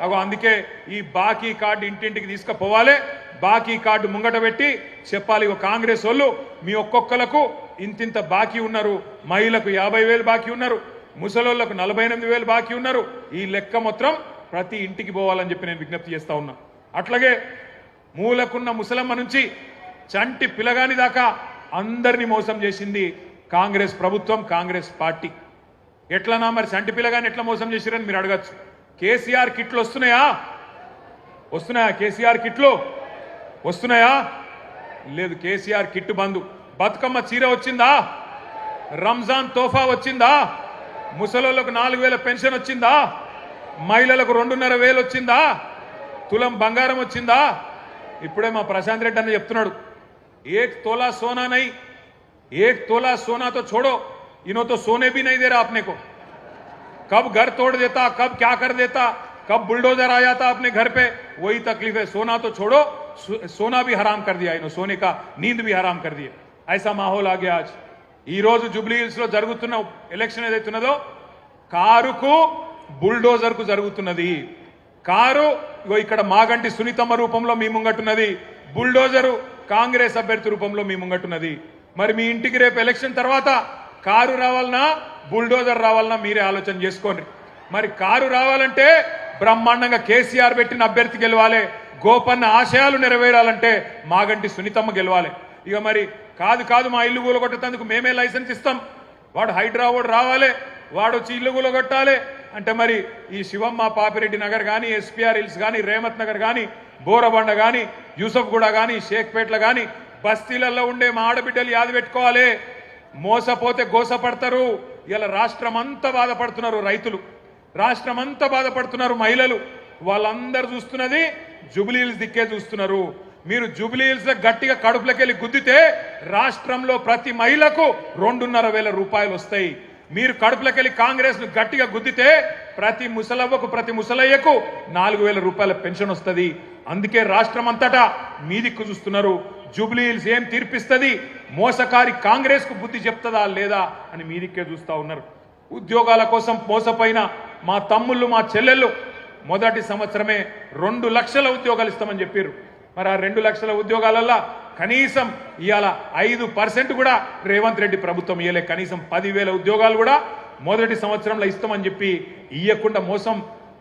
Speaker 4: అగో అందుకే ఈ బాకీ కార్డు ఇంటింటికి తీసుకుపోవాలి. బాకీ కార్డు ముంగట పెట్టి చెప్పాలి, కాంగ్రెస్ వాళ్ళు మీ ఒక్కొక్కలకు ఇంతింత బాకీ ఉన్నారు, మహిళలకు 50,000 బాకీ ఉన్నారు, ముసలోళ్లకు 48,000 బాకీ ఉన్నారు. ఈ లెక్క మొత్తం ప్రతి ఇంటికి పోవాలని చెప్పి నేను విజ్ఞప్తి చేస్తా ఉన్నా. అట్లాగే మూలకున్న ముసలమ్మ నుంచి చంటి పిల్లగాని దాకా అందరినీ మోసం చేసింది కాంగ్రెస్ ప్రభుత్వం, కాంగ్రెస్ పార్టీ. ఎట్లనా మరి చంటి పిల్లగాని ఎట్లా మోసం చేసిరని మీరు అడగచ్చు. కేసీఆర్ కిట్లు వస్తున్నాయా? కేసీఆర్ కిట్లు వస్తున్నాయా? లేదు, కేసీఆర్ కిట్టు బంధు. బతుకమ్మ చీర వచ్చిందా? రంజాన్ తోఫా వచ్చిందా? ముసలోళ్ళకు 4,000 పెన్షన్ వచ్చిందా? మహిళలకు 2,500 వచ్చిందా? తులం బంగారం వచ్చిందా? ఇప్పుడే మా ప్రశాంత్ రెడ్డి అన్న చెప్తున్నాడు, 1 तोला सोना नहीं, 1 तोला सोना तो छोड़ो, इन्हों तो सोने भी नहीं दे रहा अपने को. कब घर तोड़ देता, कब क्या कर देता, कब बुलडोजर आ जाता अपने घर पे, वही तकलीफ है. सोना तो छोड़ो, सोना भी हराम कर दिया इन्हों, सोने का नींद भी हराम कर दिया. ऐसा माहौल आ गया आज. ఈ రోజు జూబ్లీ హిల్స్ లో జరుగుతున్న ఎలక్షన్ ఏదైతున్నదో కారుకు బుల్డోజర్ కు జరుగుతున్నది. కారు ఇక్కడ మాగంటి సునీతమ్మ రూపంలో మీ ముంగట్టున్నది, బుల్డోజరు కాంగ్రెస్ అభ్యర్థి రూపంలో మీ ముంగట్టున్నది. మరి మీ ఇంటికి రేపు ఎలక్షన్ తర్వాత కారు రావాలన్నా, బుల్డోజర్ రావాలన్నా మీరే ఆలోచన చేసుకోండి. మరి కారు రావాలంటే బ్రహ్మాండంగా కేసీఆర్ పెట్టిన అభ్యర్థి గెలవాలి, గోపన్న ఆశయాలు నెరవేరాలంటే మాగంటి సునీతమ్మ గెలవాలి. ఇక మరి కాదు మా ఇల్లు కూలగొట్టేందుకు మేమే లైసెన్స్ ఇస్తాం, వాడు హైదరాబాద్ రావాలి, వాడు వచ్చి ఇల్లు కూలగొట్టాలి అంటే మరి ఈ శివమ్మ పాపిరెడ్డి నగర్ కానీ, ఎస్పీఆర్ హిల్స్ కానీ, రేమత్ నగర్ కానీ, బోరబండ కానీ, యూసఫ్గూడ కానీ, షేక్పేట్ల కానీ బస్తీలలో ఉండే మా ఆడబిడ్డలు యాది పెట్టుకోవాలి. మోసపోతే గోసపడతారు, ఇలా రాష్ట్రం అంతా బాధపడుతున్నారు రైతులు, రాష్ట్రం అంతా బాధపడుతున్నారు మహిళలు. వాళ్ళందరూ చూస్తున్నది జూబ్లీహిల్స్ దిక్కే చూస్తున్నారు. మీరు జూబ్లీహిల్స్ గట్టిగా కడుపులకెళ్ళి గుద్దితే రాష్ట్రంలో ప్రతి మహిళకు 2,500 రూపాయలు వస్తాయి. మీరు కడుపులకెళ్ళి కాంగ్రెస్ ను గట్టిగా గుద్దితే ప్రతి ముసలవ్వకు ప్రతి ముసలయ్యకు 4,000 రూపాయల పెన్షన్ వస్తుంది. అందుకే రాష్ట్రం అంతటా మీ దిక్కు చూస్తున్నారు. జూబ్లీహిల్స్ ఏం తీర్పిస్తుంది, మోసకారి కాంగ్రెస్ కు బుద్ధి చెప్తుందా లేదా అని మీ దిక్కే చూస్తా ఉన్నారు. ఉద్యోగాల కోసం మోసపోయిన మా తమ్ముళ్ళు మా చెల్లెళ్ళు మొదటి సంవత్సరమే 2 లక్షల ఉద్యోగాలు ఇస్తామని చెప్పారు. మరి ఆ 2 లక్షల ఉద్యోగాలల్లో కనీసం ఇవాళ 5% కూడా రేవంత్ రెడ్డి ప్రభుత్వం ఇయ్యలే. కనీసం 10,000 ఉద్యోగాలు కూడా మొదటి సంవత్సరంలో ఇస్తామని చెప్పి ఇయ్యకుండా మోసం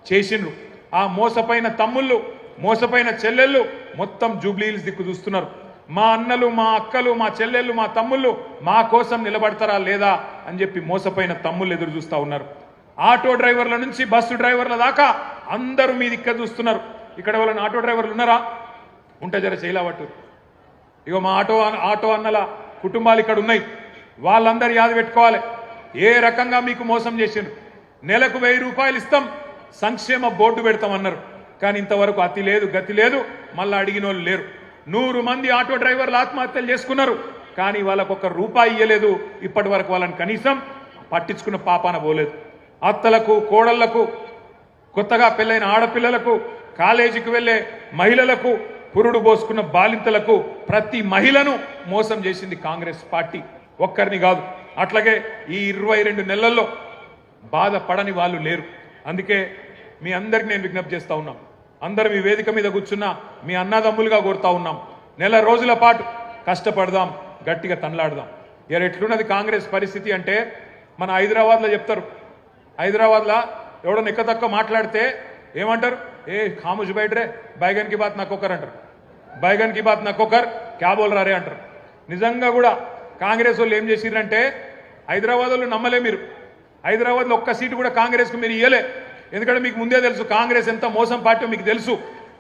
Speaker 4: చేసిండ్రు. ఆ మోసపోయిన తమ్ముళ్ళు మోసపోయిన చెల్లెళ్ళు మొత్తం జూబ్లీహిల్స్ దిక్కు చూస్తున్నారు. మా అన్నలు మా అక్కలు మా చెల్లెళ్ళు మా తమ్ముళ్ళు మా కోసం నిలబడతారా లేదా అని చెప్పి మోసపోయిన తమ్ముళ్ళు ఎదురు చూస్తూ ఉన్నారు. ఆటో డ్రైవర్ల నుంచి బస్సు డ్రైవర్ల దాకా అందరూ మీ దిక్కు చూస్తున్నారు. ఇక్కడ వాళ్ళని ఆటో డ్రైవర్లు ఉన్నారా? ఉంటే జర చేయలేవట్టు. ఇగో మా ఆటో అన్నల కుటుంబాలు ఇక్కడ ఉన్నాయి. వాళ్ళందరూ యాద పెట్టుకోవాలి ఏ రకంగా మీకు మోసం చేసిండ్రు. నెలకు 1000 రూపాయలు ఇస్తాం, సంక్షేమ బోర్డు పెడతామన్నారు. కానీ ఇంతవరకు అతి లేదు గతి లేదు, మళ్ళీ అడిగిన వాళ్ళు లేరు. 100 మంది ఆటో డ్రైవర్లు ఆత్మహత్యలు చేసుకున్నారు. కానీ వాళ్ళకు ఒక్క రూపాయి ఇయ్యలేదు. ఇప్పటి వరకు వాళ్ళని కనీసం పట్టించుకున్న పాపాన పోలేదు. అత్తలకు కోడళ్లకు కొత్తగా పెళ్ళైన ఆడపిల్లలకు కాలేజీకి వెళ్ళే మహిళలకు పురుడు పోసుకున్న బాలింతలకు ప్రతి మహిళను మోసం చేసింది కాంగ్రెస్ పార్టీ. ఒక్కరిని కాదు. అట్లాగే ఈ 22 నెలల్లో బాధపడని వాళ్ళు లేరు. అందుకే మీ అందరికి నేను విజ్ఞప్తి చేస్తా ఉన్నాం. అందరం ఈ వేదిక మీద కూర్చున్న మీ అన్నదమ్ములుగా కోరుతా ఉన్నాం. నెల రోజుల పాటు కష్టపడదాం, గట్టిగా తనలాడదాం. ఇక ఎట్లున్నది కాంగ్రెస్ పరిస్థితి అంటే మన హైదరాబాద్లో చెప్తారు. హైదరాబాద్లో ఎవడో నిక్కతక్క మాట్లాడితే ఏమంటారు? ఏ ఖాముష్ బయటరే బైగన్ కి బాత్ నక్కొకర్ అంటారు. బైగన్ కి బాత్ నక్కొకర్ క్యా బోల్ రారే అంటారు. నిజంగా కూడా కాంగ్రెస్ వాళ్ళు ఏం చేసిరంటే హైదరాబాద్ వాళ్ళు నమ్మలే. మీరు హైదరాబాద్లో ఒక్క సీటు కూడా కాంగ్రెస్కు మీరు ఇయ్యలే. ఎందుకంటే మీకు ముందే తెలుసు కాంగ్రెస్ ఎంత మోసం పార్టీ మీకు తెలుసు.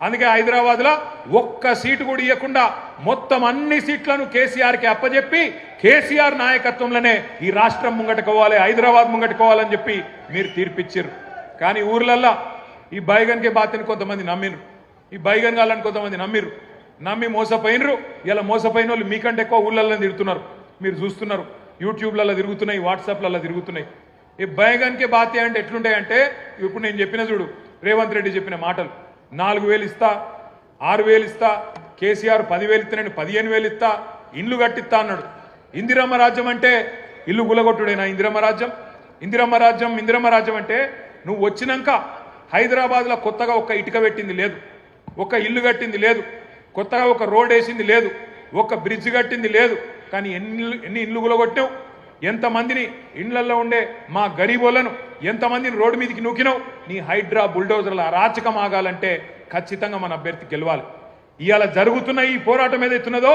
Speaker 4: అందుకే హైదరాబాద్లో ఒక్క సీటు కూడా ఇవ్వకుండా మొత్తం అన్ని సీట్లను కేసీఆర్కి అప్పచెప్పి కేసీఆర్ నాయకత్వంలోనే ఈ రాష్ట్రం ముంగట్టుకోవాలి, హైదరాబాద్ ముంగట్టుకోవాలని చెప్పి మీరు తీర్పిచ్చారు. కానీ ఊర్లల్లో ఈ బైగన్కి బాతిని కొంతమంది నమ్మిరు, ఈ బైగన్ గాళ్ళని కొంతమంది నమ్మిరు. నమ్మి మోసపోయినరు. ఇలా మోసపోయిన వాళ్ళు మీకంటే ఎక్కువ ఊళ్ళల్లో తిరుగుతున్నారు. మీరు చూస్తున్నారు, యూట్యూబ్లలో తిరుగుతున్నాయి, వాట్సాప్లలో తిరుగుతున్నాయి. ఈ బైగన్కి బాతి అంటే ఎట్లుంటాయంటే ఇప్పుడు నేను చెప్పిన చూడు, రేవంత్ రెడ్డి చెప్పిన మాటలు 4,000 ఇస్తా, 6,000 ఇస్తా, కేసీఆర్ 10,000 ఇస్తా, నేను 15,000 ఇస్తా, ఇండ్లు కట్టిస్తా అన్నాడు. ఇందిరమ్మ రాజ్యం అంటే ఇల్లు గులగొట్టుడేనా? ఇందిరమ్మ రాజ్యం ఇందిరమ్మ రాజ్యం ఇందిరమ్మ రాజ్యం అంటే నువ్వు వచ్చినాక హైదరాబాద్లో కొత్తగా ఒక్క ఇటుక పెట్టింది లేదు, ఒక్క ఇల్లు కట్టింది లేదు, కొత్తగా ఒక రోడ్ వేసింది లేదు, ఒక్క బ్రిడ్జ్ కట్టింది లేదు. కానీ ఎన్ని ఇల్లు గులగొట్టావు? ఎంతమందిని ఇండ్లలో ఉండే మా గరీబోళ్లను ఎంతమందిని రోడ్డు మీదకి నూకినావు? నీ హైడ్రా బుల్డోజర్ల అరాచకం ఆగాలంటే ఖచ్చితంగా మన అభ్యర్థి గెలవాలి. ఇవాళ జరుగుతున్న ఈ పోరాటం ఏదైతున్నదో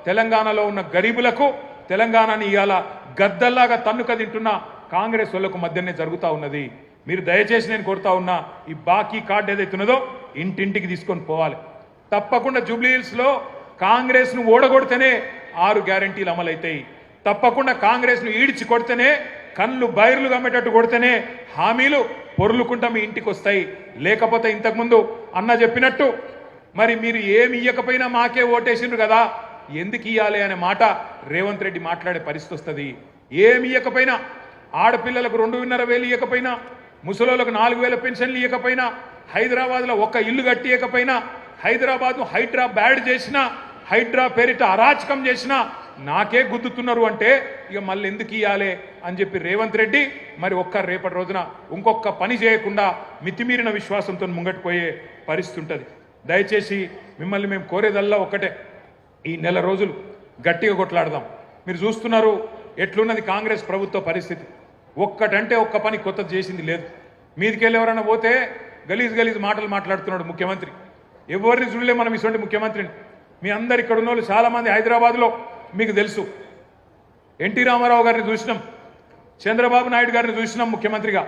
Speaker 4: తెలంగాణలో ఉన్న గరీబులకు, తెలంగాణని ఇవాళ గద్దల్లాగా తన్నుక తింటున్న కాంగ్రెస్ వాళ్ళకు మధ్యనే జరుగుతూ ఉన్నది. మీరు దయచేసి నేను కోరుతా ఉన్నా, ఈ బాకీ కార్డు ఏదైతున్నదో ఇంటింటికి తీసుకొని పోవాలి. తప్పకుండా జూబ్లీహిల్స్లో కాంగ్రెస్ను ఓడగొడితేనే 6 గ్యారంటీలు అమలవుతాయి. తప్పకుండా కాంగ్రెస్ను ఈడ్చి కొడితేనే, కళ్ళు బైర్లు గమ్మేటట్టు కొడితేనే హామీలు పొర్లుకుంటా మీ ఇంటికి వస్తాయి. లేకపోతే ఇంతకుముందు అన్న చెప్పినట్టు మరి మీరు ఏమి ఇయ్యకపోయినా మాకే ఓటేసిండ్రు కదా, ఎందుకు ఇయ్యాలి అనే మాట రేవంత్ రెడ్డి మాట్లాడే పరిస్థితి వస్తుంది. ఏమి ఇయ్యకపోయినా, ఆడపిల్లలకు 2,500 ఇయ్యకపోయినా, ముసలోళ్ళకు 4,000 పెన్షన్లు ఇవ్వకపోయినా, హైదరాబాద్లో ఒక్క ఇల్లు కట్టియకపోయినా, హైదరాబాద్ను హైడ్రా బ్యాడ్ చేసినా, హైడ్రా పేరిట అరాచకం చేసినా నాకే గుద్దుతున్నారు అంటే ఇక మళ్ళీ ఎందుకు ఇయ్యాలి అని చెప్పి రేవంత్ రెడ్డి మరి రేపటి రోజున ఇంకొక పని చేయకుండా మితిమీరిన విశ్వాసంతో ముంగట్టుపోయే పరిస్థితి ఉంటుంది. దయచేసి మిమ్మల్ని మేము కోరేదల్లా ఒక్కటే, ఈ నెల రోజులు గట్టిగా కొట్లాడదాం. మీరు చూస్తున్నారు ఎట్లున్నది కాంగ్రెస్ ప్రభుత్వ పరిస్థితి. ఒక్కటంటే ఒక్క పని కొత్తది చేసింది లేదు. మీదికెళ్ళి ఎవరైనా పోతే గలీజ్ మాటలు మాట్లాడుతున్నాడు ముఖ్యమంత్రి. ఎవరిని చూడలే మనం ఇటువంటి ముఖ్యమంత్రిని. మీ అందరు ఇక్కడ ఉన్న వాళ్ళు చాలామంది హైదరాబాద్లో మీకు తెలుసు, ఎన్టీ రామారావు గారిని చూసినాం, చంద్రబాబు నాయుడు గారిని చూసినాం ముఖ్యమంత్రిగా,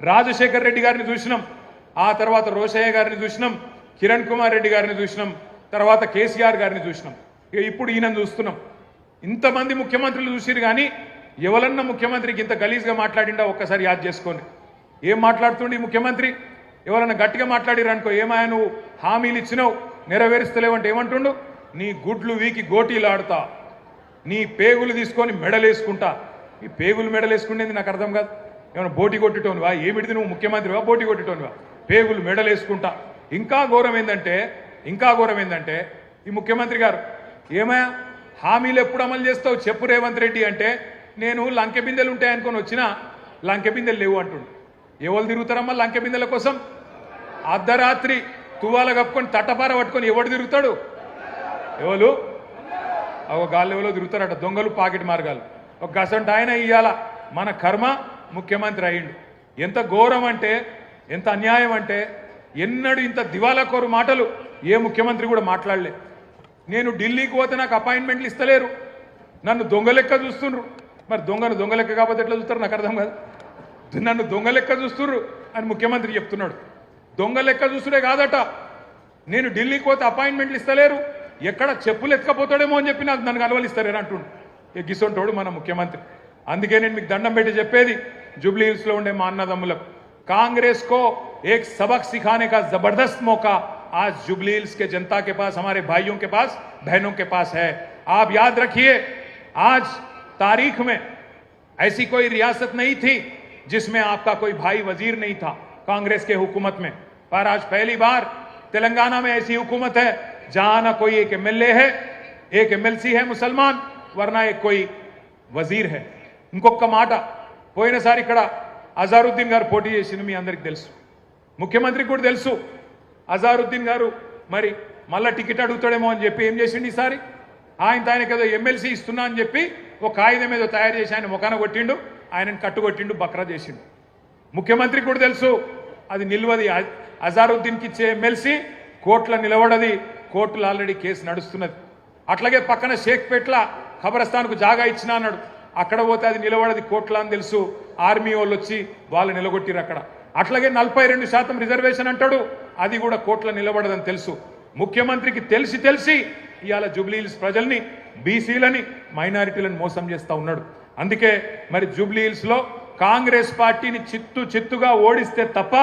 Speaker 4: రాజశేఖర్ రెడ్డి గారిని చూసినాం, ఆ తర్వాత రోషయ్య గారిని చూసినాం, కిరణ్ కుమార్ రెడ్డి గారిని చూసినాం, తర్వాత కేసీఆర్ గారిని చూసినాం, ఇప్పుడు ఈయనను చూస్తున్నాం. ఇంతమంది ముఖ్యమంత్రులు చూసిరు కానీ ఎవరన్నా ముఖ్యమంత్రికి ఇంత గలీజ్గా మాట్లాడిండా ఒక్కసారి యాద్ చేసుకోండి. ఏం మాట్లాడుతుండి ముఖ్యమంత్రి? ఎవరన్నా గట్టిగా మాట్లాడిరనుకో, ఏమాయా నువ్వు హామీలు ఇచ్చినావు నెరవేరుస్తలేవంటే ఏమంటుండు? నీ గుడ్లు వీకి గోటీలు ఆడుతా, నీ పేగులు తీసుకొని మెడలేసుకుంటా. ఈ పేగులు మెడలేసుకునేది నాకు అర్థం కాదు. ఏమైనా బోటి కొట్టేటోనివా? ఏమిటిది నువ్వు ముఖ్యమంత్రివా? బోటి కొట్టేటోనివా? పేగులు మెడలేసుకుంటా. ఇంకా ఘోరం ఏంటంటే ఈ ముఖ్యమంత్రి గారు ఏమయ్యా హామీలు ఎప్పుడు అమలు చేస్తావు చెప్పు రేవంత్ రెడ్డి అంటే, నేను లంకె బిందెలు ఉంటాయనుకొని వచ్చినా లంకె బిందెలు లేవు అంటుండు. ఎవరు తిరుగుతారమ్మా లంకె బిందెల కోసం? అర్ధరాత్రి తువాల కప్పుకొని తట్టపార పట్టుకొని ఎవడు తిరుగుతాడు? ఎవరు గాళ్ళు ఎవరో తిరుగుతారట, దొంగలు పాకెట్ మార్గాలు. ఒక గసంట ఆయన ఇయ్యాల మన కర్మ ముఖ్యమంత్రి అయ్యిండు. ఎంత ఘోరం అంటే, ఎంత అన్యాయం అంటే, ఎన్నడూ ఇంత దివాలాకోరు మాటలు ఏ ముఖ్యమంత్రి కూడా మాట్లాడలే. నేను ఢిల్లీకి పోతే నాకు అపాయింట్మెంట్లు ఇస్తలేరు, నన్ను దొంగ లెక్క చూస్తుండ్రు. మరి దొంగ లెక్క కాకపోతే ఎట్లా చూస్తారు నాకు అర్థం కాదు. నన్ను దొంగ లెక్క చూస్తుర్రు అని ముఖ్యమంత్రి చెప్తున్నాడు. దొంగ లెక్క చూస్తుడే కాదట, నేను ఢిల్లీకి పోతే అపాయింట్మెంట్లు ఇస్తలేరు, ఎక్కడ చెప్పులు ఎత్తుకపోతాడేమో అని చెప్పి నన్ను కలవలిస్తారేని అంటుండు. ఎగ్గిసొంటోడు మన ముఖ్యమంత్రి. అందుకే నేను మీకు దండం పెట్టి చెప్పేది జూబ్లీ హిల్స్ లో ఉండే మా అన్నదమ్ములకు, कांग्रेस को एक सबक सिखाने का जबरदस्त मौका आज जुबली हिल्स के जनता के पास, हमारे भाइयों के पास, बहनों के पास है. आप याद रखिए, आज तारीख में ऐसी कोई रियासत नहीं थी जिसमें आपका कोई भाई वजीर नहीं था कांग्रेस के हुकूमत में, पर आज पहली बार तेलंगाना में ऐसी हुकूमत है जहां ना कोई एक एमएलए है, एक एमएलसी है मुसलमान, वरना एक कोई वजीर है. ఇంకొక మాట, పోయినసారి ఇక్కడ అజారుద్దీన్ గారు పోటీ చేసింది మీ అందరికి తెలుసు, ముఖ్యమంత్రికి కూడా తెలుసు. అజారుద్దీన్ గారు మరి మళ్ళా టికెట్ అడుగుతాడేమో అని చెప్పి ఏం చేసిండు ఈసారి? ఆయనకి ఏదో ఎమ్మెల్సీ ఇస్తున్నా అని చెప్పి ఒక కాగితం ఏదో తయారు చేసి ఆయన ముఖాన కొట్టిండు, ఆయనను కట్టుకొట్టిండు, బక్రా చేసిండు. ముఖ్యమంత్రికి కూడా తెలుసు అది నిల్వది. అజారుద్దీన్కి ఇచ్చే ఎమ్మెల్సీ కోర్టులో నిలబడది, కోర్టులో ఆల్రెడీ కేసు నడుస్తున్నది. అట్లాగే పక్కన షేక్పేట్ల ఖబరస్థాన్కు జాగా ఇచ్చినా అన్నాడు, అక్కడ పోతే అది నిలబడది కోర్టులో అని తెలుసు. ఆర్మీ వాళ్ళు వచ్చి వాళ్ళు నిలగొట్టిరు అక్కడ. అట్లాగే 42% రిజర్వేషన్ అంటాడు, అది కూడా కోర్టులో నిలబడదని తెలుసు. ముఖ్యమంత్రికి తెలిసి ఇవాళ జూబ్లీ హిల్స్ ప్రజల్ని, బీసీలని, మైనారిటీలను మోసం చేస్తూ ఉన్నాడు. అందుకే మరి జూబ్లీ హిల్స్ లో కాంగ్రెస్ పార్టీని చిత్తుగా ఓడిస్తే తప్ప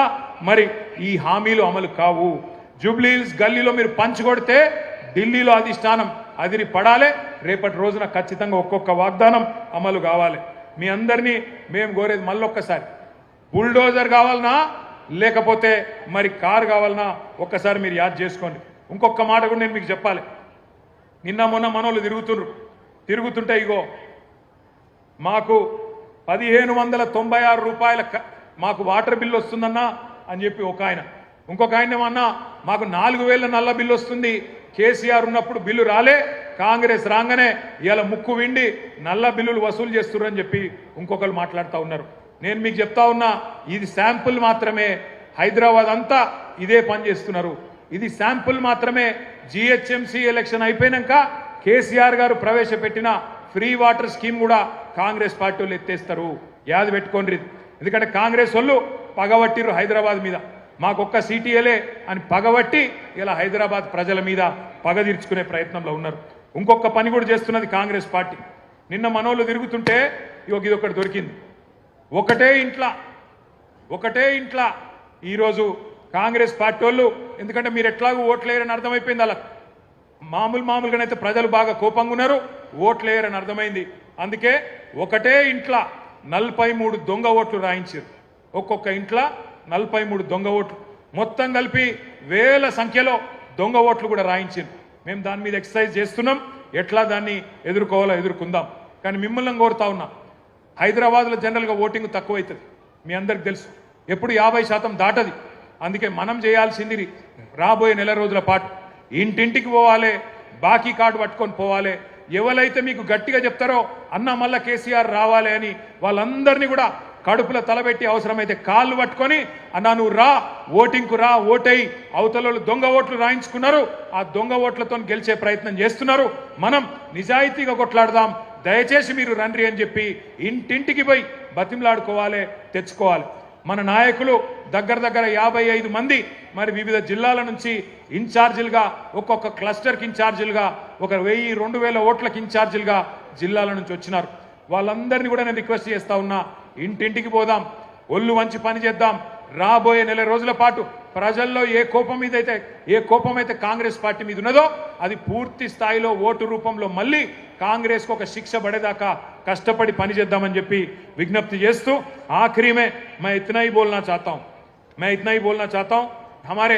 Speaker 4: మరి ఈ హామీలు అమలు కావు. జూబ్లీ హిల్స్ గల్లీలో మీరు పంచుకొడితే ఢిల్లీలో అధిష్టానం అదిరి పడాలి. రేపటి రోజున ఖచ్చితంగా ఒక్కొక్క వాగ్దానం అమలు కావాలి. మీ అందరినీ మేము కోరేది మళ్ళొక్కసారి, బుల్డోజర్ కావాలనా లేకపోతే మరి కారు కావాలనా ఒక్కసారి మీరు యాద్ చేసుకోండి. ఇంకొక మాట కూడా నేను మీకు చెప్పాలి. నిన్న మొన్న మనోళ్ళు తిరుగుతుంటే ఇగో మాకు 1596 రూపాయల మాకు వాటర్ బిల్లు వస్తుందన్నా అని చెప్పి ఒక ఆయన, ఇంకొక ఆయన ఏమన్నా మాకు 4000 నల్ల బిల్లు వస్తుంది, కేసీఆర్ ఉన్నప్పుడు బిల్లు రాలే, కాంగ్రెస్ రాగానే ఇలా ముక్కు విండి నల్ల బిల్లులు వసూలు చేస్తున్నారని చెప్పి ఇంకొకరు మాట్లాడుతూ ఉన్నారు. నేను మీకు చెప్తా ఉన్నా, ఇది శాంపుల్ మాత్రమే. హైదరాబాద్ అంతా ఇదే పని చేస్తున్నారు. ఇది శాంపుల్ మాత్రమే. జిహెచ్ఎంసీ ఎలక్షన్ అయిపోయినాక కేసీఆర్ గారు ప్రవేశపెట్టిన ఫ్రీ వాటర్ స్కీమ్ కూడా కాంగ్రెస్ పార్టీ వాళ్ళు ఎత్తేస్తారు. యాద పెట్టుకోండి. ఎందుకంటే కాంగ్రెస్ వాళ్ళు పగబట్టిరు హైదరాబాద్ మీద, మాకొక్క సీటీఎలే అని పగబట్టి ఇలా హైదరాబాద్ ప్రజల మీద పగ తీర్చుకునే ప్రయత్నంలో ఉన్నారు. ఇంకొక పని కూడా చేస్తున్నది కాంగ్రెస్ పార్టీ. నిన్న మనోళ్ళు తిరుగుతుంటే ఇది ఒకటి దొరికింది. ఒకటే ఇంట్లా ఈరోజు కాంగ్రెస్ పార్టీ వాళ్ళు, ఎందుకంటే మీరు ఎట్లాగూ ఓట్లేయరని అర్థమైపోయింది అలా, మామూలుగానైతే ప్రజలు బాగా కోపంగా ఉన్నారు, ఓట్లేయరని అర్థమైంది. అందుకే ఒకటే ఇంట్లో 43 దొంగ ఓట్లు రాయించారు. ఒక్కొక్క ఇంట్లో 43 దొంగ ఓట్లు, మొత్తం కలిపి వేల సంఖ్యలో దొంగ ఓట్లు కూడా రాయించారు. మేము దాని మీద ఎక్సర్సైజ్ చేస్తున్నాం, ఎట్లా దాన్ని ఎదుర్కోవాలో ఎదుర్కొందాం. కానీ మిమ్మల్ని కోరుతా ఉన్నా, హైదరాబాద్లో జనరల్గా ఓటింగ్ తక్కువ అవుతుంది, మీ అందరికి తెలుసు, ఎప్పుడు 50% దాటది. అందుకే మనం చేయాల్సింది రాబోయే నెల రోజుల పాటు ఇంటింటికి పోవాలి, బాకీ కార్డు పట్టుకొని పోవాలి. ఎవరైతే మీకు గట్టిగా చెప్తారో అన్న మళ్ళా కేసీఆర్ రావాలి అని వాళ్ళందరినీ కూడా కడుపులో తలబెట్టి అవసరమైతే కాళ్ళు పట్టుకొని అన్నా నువ్వు రా, ఓటింగ్కు రా, ఓటై అవతల దొంగ ఓట్లు రాయించుకున్నారు, ఆ దొంగ ఓట్లతో గెలిచే ప్రయత్నం చేస్తున్నారు. మనం నిజాయితీగా కొట్లాడదాం, దయచేసి మీరు రండి అని చెప్పి ఇంటింటికి పోయి బతిమలాడుకోవాలి, తెచ్చుకోవాలి. మన నాయకులు దగ్గర 55 మంది మరి వివిధ జిల్లాల నుంచి ఇన్ఛార్జీలుగా, ఒక్కొక్క క్లస్టర్కి ఇన్ఛార్జీలుగా, ఒక 1000-2000 ఓట్లకి ఇన్ఛార్జీలుగా జిల్లాల నుంచి వచ్చినారు. వాళ్ళందరినీ కూడా నేను రిక్వెస్ట్ చేస్తా ఉన్నా, ఇంటింటికి పోదాం, ఒళ్ళు వంచి పని చేద్దాం. రాబోయే నెల రోజుల పాటు ప్రజల్లో ఏ కోపం అయితే కాంగ్రెస్ పార్టీ మీద ఉన్నదో అది పూర్తి స్థాయిలో ఓటు రూపంలో మళ్ళీ కాంగ్రెస్కు ఒక శిక్ష పడేదాకా కష్టపడి పని చేద్దామని చెప్పి విజ్ఞప్తి చేస్తూ आखिरी में मैं इतना ही बोलना चाहता हूं हमारे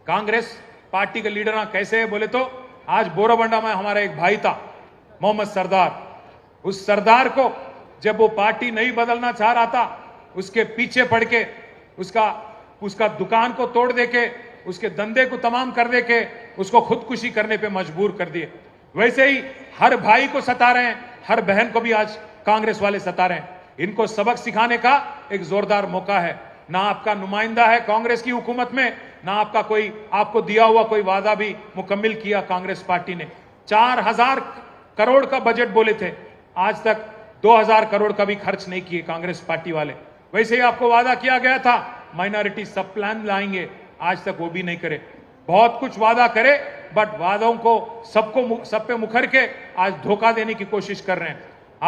Speaker 4: कांग्रेस पार्टी के लीडर कैसे है बोले तो आज बोराबंडा में हमारा एक भाई था मोहम्मद सरदार। उस सरदार को जब वो पार्टी नहीं बदलना चाह रहा था उसके पीछे पड़ के उसका दुकान को तोड़ देके उसके धंधे को तमाम कर देके उसको खुदकुशी करने पे मजबूर कर दिए। वैसे ही हर भाई को सता रहे हैं, हर बहन को भी आज कांग्रेस वाले सता रहे हैं। इनको सबक सिखाने का एक जोरदार मौका है। ना आपका नुमाइंदा है कांग्रेस की हुकूमत में, ना आपको दिया हुआ कोई वादा भी मुकम्मिल किया कांग्रेस पार्टी ने। 4000 करोड़ का बजट बोले थे, आज तक 2000 करोड़ का भी खर्च नहीं किए कांग्रेस पार्टी वाले। वैसे ही आपको वादा किया गया था माइनॉरिटी सब प्लान लाएंगे, आज तक वो भी नहीं करे। बहुत कुछ वादा करे बट वादों को सब पे मुखर के आज धोखा देने की कोशिश कर रहे हैं।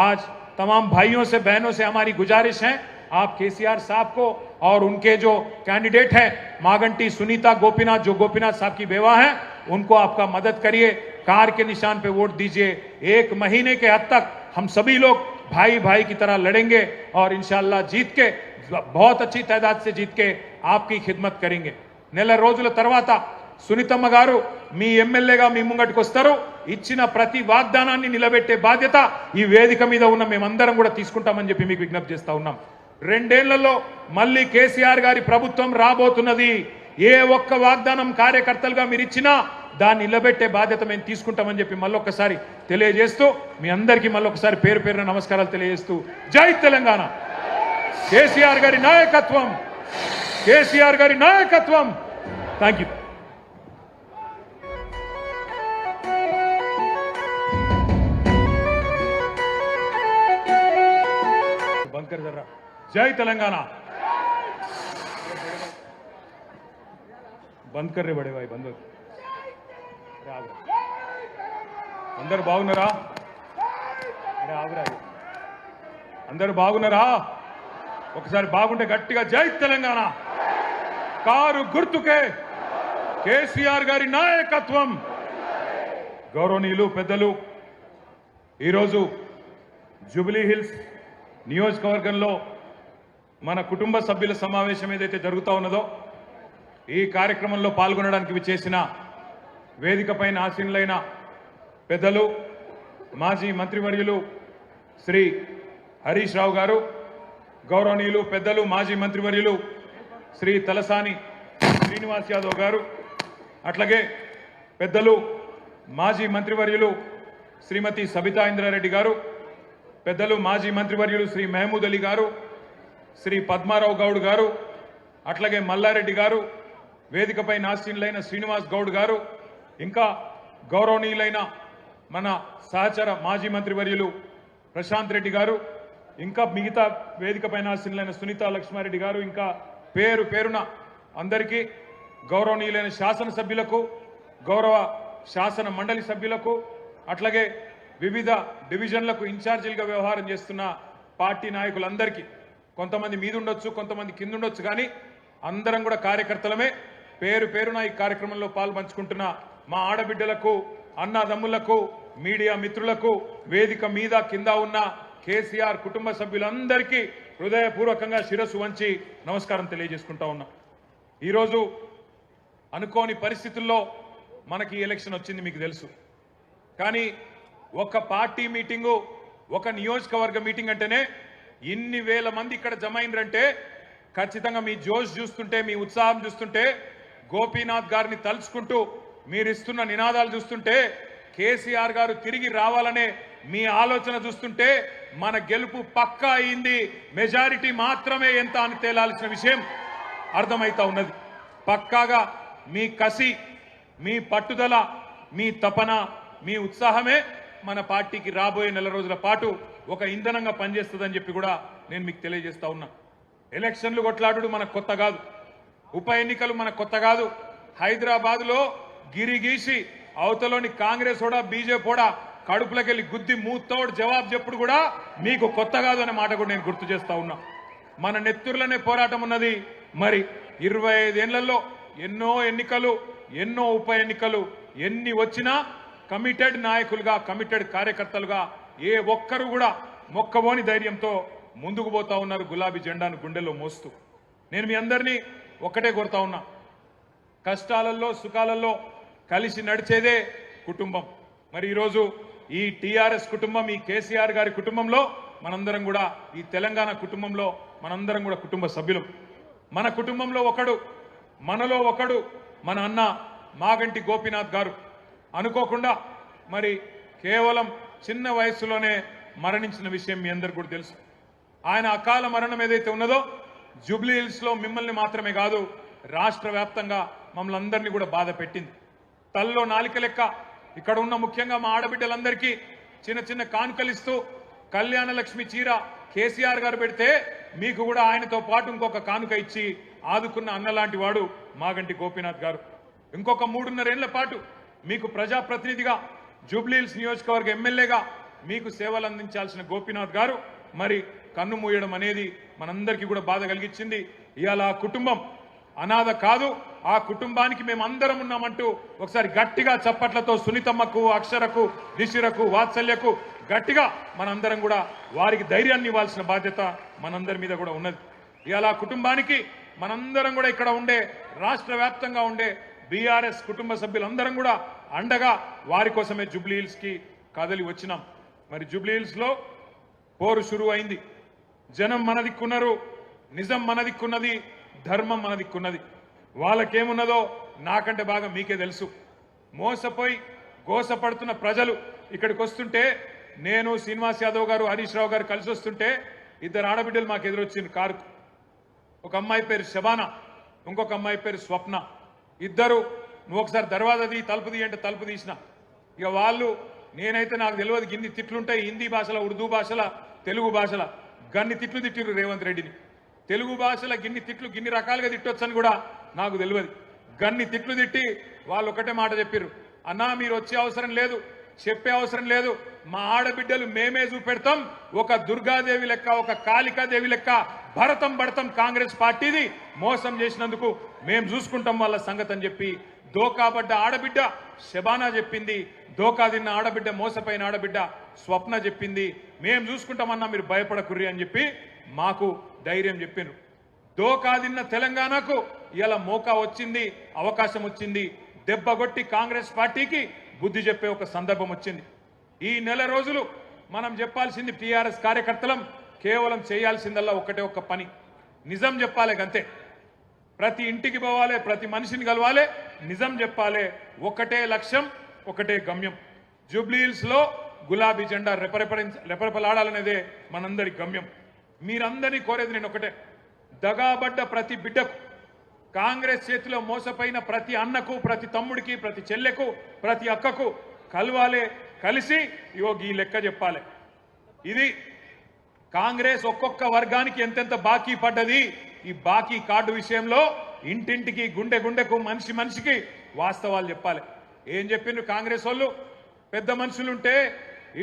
Speaker 4: आज तमाम भाइयों से बहनों से हमारी गुजारिश है, आप केसीआर साहब को और उनके जो कैंडिडेट हैं मागंटी सुनीता गोपीनाथ, जो गोपीनाथ साहब की बेवा हैं, उनको आपका मदद करिए, कार के निशान पे वोट दीजिए। 1 महीने के हद तक हम सभी लोग भाई भाई की तरह लड़ेंगे और इंशाअल्लाह जीत के बहुत अच्छी तादाद से जीत के आपकी खिदमत करेंगे। నెల రోజుల తర్వాత సునీతమ్మ గారు మీ ఎమ్మెల్యేగా మీ ముంగటికి వస్తారు, ఇచ్చిన ప్రతి వాగ్దానాన్ని నిలబెట్టే బాధ్యత ఈ వేదిక మీద ఉన్న మేమందరం కూడా తీసుకుంటామని చెప్పి మీకు విజ్ఞప్తి చేస్తా ఉన్నాం। 2 ఏళ్లలో మళ్ళీ కేసీఆర్ గారి ప్రభుత్వం రాబోతున్నది। ఏ ఒక్క వాగ్దానం కార్యకర్తలుగా మీరు ఇచ్చినా దాన్ని నిలబెట్టే బాధ్యత మేము తీసుకుంటామని చెప్పి మళ్ళొకసారి తెలియజేస్తూ మీ అందరికీ మళ్ళొకసారి పేరు పేరున నమస్కారాలు తెలియజేస్తూ జై తెలంగాణ, కేసీఆర్ గారి నాయకత్వం, కేసీఆర్ గారి నాయకత్వం। Thank you. बंद कर जरा। जय तेलंगाना। बंद कर रे बड़े भाई, बंद। अंदर बागुनरा, अरे आगरा अंदर बागुनरा, ఒకసారి బాగుంటే గట్టిగా జై తెలంగాణ, కారు గుర్తుకే కేసీఆర్ గారి నాయకత్వం। గౌరవనీయులు పెద్దలు, ఈరోజు జూబ్లీ హిల్స్ నియోజకవర్గంలో మన కుటుంబ సభ్యుల సమావేశం ఏదైతే జరుగుతూ ఉన్నదో ఈ కార్యక్రమంలో పాల్గొనడానికి విచ్చేసిన వేదికపైన ఆసీనులైన పెద్దలు మాజీ మంత్రివర్యులు శ్రీ హరీష్ రావు గారు, గౌరవనీయులు పెద్దలు మాజీ మంత్రివర్యులు శ్రీ తలసాని శ్రీనివాస్ యాదవ్ గారు, అట్లాగే పెద్దలు మాజీ మంత్రివర్యులు శ్రీమతి సబితా ఇంద్రారెడ్డి గారు, పెద్దలు మాజీ మంత్రివర్యులు శ్రీ మహమూద్ అలీ గారు, శ్రీ పద్మారావు గౌడ్ గారు, అట్లాగే మల్లారెడ్డి గారు, వేదికపై ఆసీనులైన శ్రీనివాస్ గౌడ్ గారు, ఇంకా గౌరవనీయులైన మన సహచర మాజీ మంత్రివర్యులు ప్రశాంత్ రెడ్డి గారు, ఇంకా మిగతా వేదికపై ఆసీనులైన సునీతా లక్ష్మారెడ్డి గారు, ఇంకా పేరు పేరున అందరికీ గౌరవనీయులైన శాసనసభ్యులకు, గౌరవ శాసన మండలి సభ్యులకు, అట్లాగే వివిధ డివిజన్లకు ఇన్ఛార్జీలుగా వ్యవహారం చేస్తున్న పార్టీ నాయకులందరికీ, కొంతమంది మీద ఉండొచ్చు, కొంతమంది కింద ఉండొచ్చు, కానీ అందరం కూడా కార్యకర్తలమే, పేరు పేరున ఈ కార్యక్రమంలో పాల్పంచుకుంటున్న మా ఆడబిడ్డలకు, అన్నదమ్ములకు, మీడియా మిత్రులకు, వేదిక మీద కింద ఉన్న కేసీఆర్ కుటుంబ సభ్యులందరికీ హృదయపూర్వకంగా శిరస్సు వంచి నమస్కారం తెలియజేసుకుంటా ఉన్నాం। ఈరోజు అనుకోని పరిస్థితుల్లో మనకి ఎలక్షన్ వచ్చింది మీకు తెలుసు, కానీ ఒక పార్టీ మీటింగు, ఒక నియోజకవర్గ మీటింగ్ అంటేనే ఇన్ని వేల మంది ఇక్కడ జమ అయినరంటే ఖచ్చితంగా మీ జోష్ చూస్తుంటే, మీ ఉత్సాహం చూస్తుంటే, గోపీనాథ్ గారిని తలుచుకుంటూ మీరు ఇస్తున్న నినాదాలు చూస్తుంటే, కేసీఆర్ గారు తిరిగి రావాలనే మీ ఆలోచన చూస్తుంటే మన గెలుపు పక్కా అయింది, మెజారిటీ మాత్రమే ఎంత అని తేలాల్సిన విషయం అర్థమైతా ఉన్నది। పక్కాగా మీ కసి, మీ పట్టుదల, మీ తపన, మీ ఉత్సాహమే మన పార్టీకి రాబోయే నెల రోజుల పాటు ఒక ఇంధనంగా పనిచేస్తుందని చెప్పి కూడా నేను మీకు తెలియజేస్తా ఉన్నా। ఎలక్షన్లు కొట్లాడు మనకు కొత్త కాదు, ఉప ఎన్నికలు మనకు కొత్త కాదు। హైదరాబాద్లో గిరిగీసి అవతలోని కాంగ్రెస్ ఓడా బీజేపీ ఓడా కడుపులకెళ్ళి గుద్ది మూతోడు జవాబు చెప్పుడు కూడా మీకు కొత్త కాదు అనే మాట కూడా నేను గుర్తు చేస్తా ఉన్నా. మన నెత్తుర్లనే పోరాటం ఉన్నది. మరి 25 ఏళ్లలో ఎన్నో ఎన్నికలు, ఎన్నో ఉప ఎన్నికలు, ఎన్ని వచ్చినా కమిటెడ్ నాయకులుగా, కమిటెడ్ కార్యకర్తలుగా ఏ ఒక్కరు కూడా మొక్కబోని ధైర్యంతో ముందుకు పోతా ఉన్నారు, గులాబీ జెండాను గుండెల్లో మోస్తూ. నేను మీ అందరినీ ఒక్కటే కోరుతా ఉన్నా, కష్టాలలో సుఖాలలో కలిసి నడిచేదే కుటుంబం. మరి ఈరోజు ఈ టీఆర్ఎస్ కుటుంబం, ఈ కేసీఆర్ గారి కుటుంబంలో మనందరం కూడా, ఈ తెలంగాణ కుటుంబంలో మనందరం కూడా కుటుంబ సభ్యులు. మన కుటుంబంలో ఒకడు, మనలో ఒకడు మన అన్న మాగంటి గోపీనాథ్ గారు అనుకోకుండా మరి కేవలం చిన్న వయసులోనే మరణించిన విషయం మీ అందరికీ కూడా తెలుసు. ఆయన అకాల మరణం ఏదైతే ఉన్నదో జూబ్లీ హిల్స్లో మిమ్మల్ని మాత్రమే కాదు, రాష్ట్ర వ్యాప్తంగా మమ్మల్ని అందరినీ కూడా బాధ పెట్టింది. తల్లో నాలిక లెక్క ఇక్కడ ఉన్న ముఖ్యంగా మా ఆడబిడ్డలందరికీ చిన్న చిన్న కానుకలిస్తూ కళ్యాణ లక్ష్మి చీర కేసీఆర్ గారు పెడితే మీకు కూడా ఆయనతో పాటు ఇంకొక కానుక ఇచ్చి ఆదుకున్న అన్నలాంటి వాడు మాగంటి గోపీనాథ్ గారు. ఇంకొక 3.5 ఏళ్ల పాటు మీకు ప్రజాప్రతినిధిగా, జూబ్లీ హిల్స్ నియోజకవర్గ ఎమ్మెల్యేగా మీకు సేవలు అందించాల్సిన గోపీనాథ్ గారు మరి కన్ను మూయడం అనేది మనందరికీ కూడా బాధ కలిగించింది. ఇవాళ ఆ కుటుంబం అనాథ కాదు, ఆ కుటుంబానికి మేము అందరం ఉన్నామంటూ ఒకసారి గట్టిగా చప్పట్లతో సునీతమ్మకు, అక్షరకు, దిశిరకు, వాత్సల్యకు గట్టిగా మనందరం కూడా వారికి ధైర్యాన్ని ఇవ్వాల్సిన బాధ్యత మనందరి మీద కూడా ఉన్నది. ఇవాళ ఆ కుటుంబానికి మనందరం కూడా ఇక్కడ ఉండే, రాష్ట్ర వ్యాప్తంగా ఉండే బీఆర్ఎస్ కుటుంబ సభ్యులందరం కూడా అండగా వారి కోసమే జూబ్లీ హిల్స్ కి కదలి వచ్చినాం. మరి జూబ్లీ హిల్స్ లో పోరు షురు అయింది. జనం మన దిక్కున్నారు, నిజం మన దిక్కున్నది, ధర్మం మన దిక్కున్నది. వాళ్ళకేమున్నదో నాకంటే బాగా మీకే తెలుసు. మోసపోయి గోసపడుతున్న ప్రజలు ఇక్కడికి వస్తుంటే, నేను శ్రీనివాస్ యాదవ్ గారు, హరీష్ రావు గారు కలిసి వస్తుంటే 2 ఆడబిడ్డలు మాకు ఎదురొచ్చింది కారుకు. ఒక అమ్మాయి పేరు శబానా, ఇంకొక అమ్మాయి పేరు స్వప్న. ఇద్దరు నువ్వు ఒకసారి దర్వాజా తీ, తలుపు తీ అంటే తలుపు తీసిన. ఇక వాళ్ళు, నేనైతే నాకు తెలియదు గిన్ని తిట్లుంటాయి హిందీ భాషల, ఉర్దూ భాషల, తెలుగు భాషల గన్ని తిట్లు తిట్టిరు రేవంత్ రెడ్డిని. తెలుగు భాషల గిన్ని తిట్లు గిన్ని రకాలుగా తిట్టొచ్చని కూడా నాకు తెలియదు. గన్ని తిట్లు తిట్టి వాళ్ళు ఒకటే మాట చెప్పారు, అన్నా మీరు వచ్చే అవసరం లేదు, చెప్పే అవసరం లేదు, మా ఆడబిడ్డలు మేమే చూపెడతాం, ఒక దుర్గాదేవి లెక్క, ఒక కాళికాదేవి లెక్క భరతం పడతాం కాంగ్రెస్ పార్టీది, మోసం చేసినందుకు మేము చూసుకుంటాం వాళ్ళ సంగతి అని చెప్పి దోకాబడ్డ ఆడబిడ్డ శబానా చెప్పింది. దోకా తిన్న ఆడబిడ్డ, మోసపోయిన ఆడబిడ్డ స్వప్న చెప్పింది, మేము చూసుకుంటామన్నా మీరు భయపడకుర్రి అని చెప్పి మాకు ధైర్యం చెప్పిండ్రు. దోకా తిన్న తెలంగాణకు ఇలా మోకా వచ్చింది, అవకాశం వచ్చింది. దెబ్బగొట్టి కాంగ్రెస్ పార్టీకి బుద్ధి చెప్పే ఒక సందర్భం వచ్చింది. ఈ నెల రోజులు మనం చెప్పాల్సింది టీఆర్ఎస్ కార్యకర్తలం కేవలం చేయాల్సిందల్లా ఒకటే ఒక్క పని, నిజం చెప్పాలి గంతే. ప్రతి ఇంటికి పోవాలి, ప్రతి మనిషిని కలవాలి, నిజం చెప్పాలి. ఒకటే లక్ష్యం, ఒకటే గమ్యం. జూబ్లీ హిల్స్ లో గులాబీ జెండా రెపరెపలాడాలనేదే మనందరి గమ్యం. మీరందరినీ కోరేది నేను ఒకటే, దగాబడ్డ ప్రతి బిడ్డకు, కాంగ్రెస్ చేతిలో మోసపోయిన ప్రతి అన్నకు, ప్రతి తమ్ముడికి, ప్రతి చెల్లెకు, ప్రతి అక్కకు కలవాలి, కలిసి ఈ లెక్క చెప్పాలి. ఇది కాంగ్రెస్ ఒక్కొక్క వర్గానికి ఎంతెంత బాకీ పడ్డది, ఈ బాకీ కార్డు విషయంలో ఇంటింటికి, గుండె గుండెకు, మనిషి మనిషికి వాస్తవాలు చెప్పాలి. ఏం చెప్పిండ్రు కాంగ్రెస్ వాళ్ళు, పెద్ద మనుషులుంటే